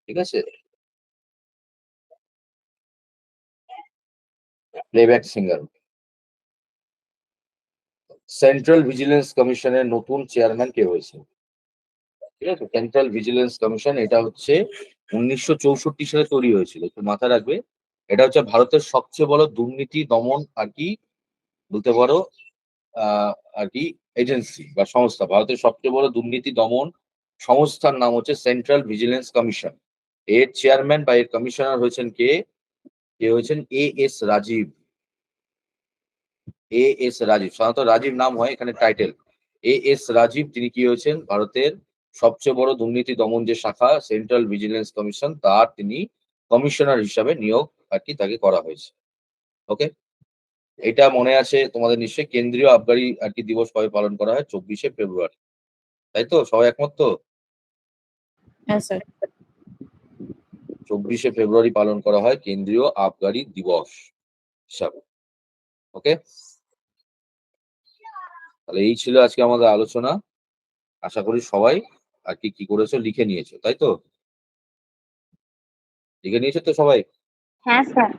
ঠিক আছে? Playback singer. সেন্ট্রাল ভিজিলেন্স কমিশনের নতুন চেয়ারম্যান কে হয়েছে? ঠিক আছে? সেন্ট্রাল ভিজিলেন্স কমিশন এটা হচ্ছে ১৯৬৪ সালে তৈরি হয়েছিল। একটু মাথায় রাখবে। এটা হচ্ছে ভারতের সবচেয়ে বড় দুর্নীতি দমন আরকি বলতে পারো আ আরকি এজেন্সি বা সংস্থা। ভারতের সবচেয়ে বড় দুর্নীতি দমন সংস্থার নাম হচ্ছে সেন্ট্রাল ভিজিলেন্স কমিশন। এর চেয়ারম্যান বা এর কমিশনার হয়েছেন কে? কে হয়েছেন এ.এস. রাজীব। এ.এস. রাজীব। সাধারণত রাজীব নাম হয়, এখানে টাইটেল। এ.এস. রাজীব তিনি কি হয়েছেন? ভারতের সবচেয়ে বড় দুর্নীতি দমন যে শাখা সেন্ট্রাল ভিজিলেন্স কমিশন তার তিনি কমিশনার হিসাবে নিয়োগ আরকি তাকে করা হয়েছে। ওকে? এটা মনে আছে তোমাদের নিশ্চয়ই কেন্দ্রীয় আবগারি আরকি দিবস কবে পালন করা হয়? ২৪শে ফেব্রুয়ারি। তাই তো? সবাই একমত তো? হ্যাঁ স্যার। ২৪শে ফেব্রুয়ারি পালন করা হয় কেন্দ্রীয় আবগারি দিবস হিসাবে। ওকে? তাহলে এই ছিল আজকে আমাদের আলোচনা। আশা করি সবাই আরকি কি করেছো? লিখে নিয়েছো। তাই তো? লিখে নিয়েছো তো সবাই? হ্যাঁ স্যার।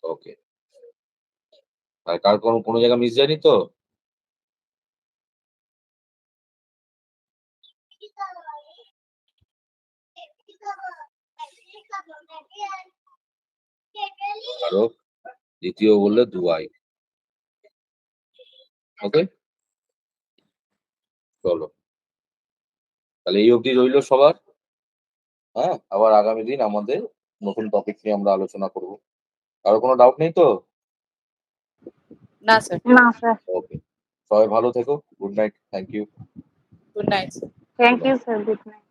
ওকে। আর কার কোনো জায়গায় মিস যায়নি তো? আরো দ্বিতীয় বললে দুবাই। ওকে? চলো। তাহলে এই অবধি রইলো সবার। হ্যাঁ? আবার আগামী দিন আমাদের নতুন টপিক নিয়ে আমরা আলোচনা করব। কারো কোনো ডাউট নেই তো? না স্যার। না স্যার। ওকে। সবাই ভালো থেকো। Good night. Thank you. Good night sir. Thank you sir. Good night.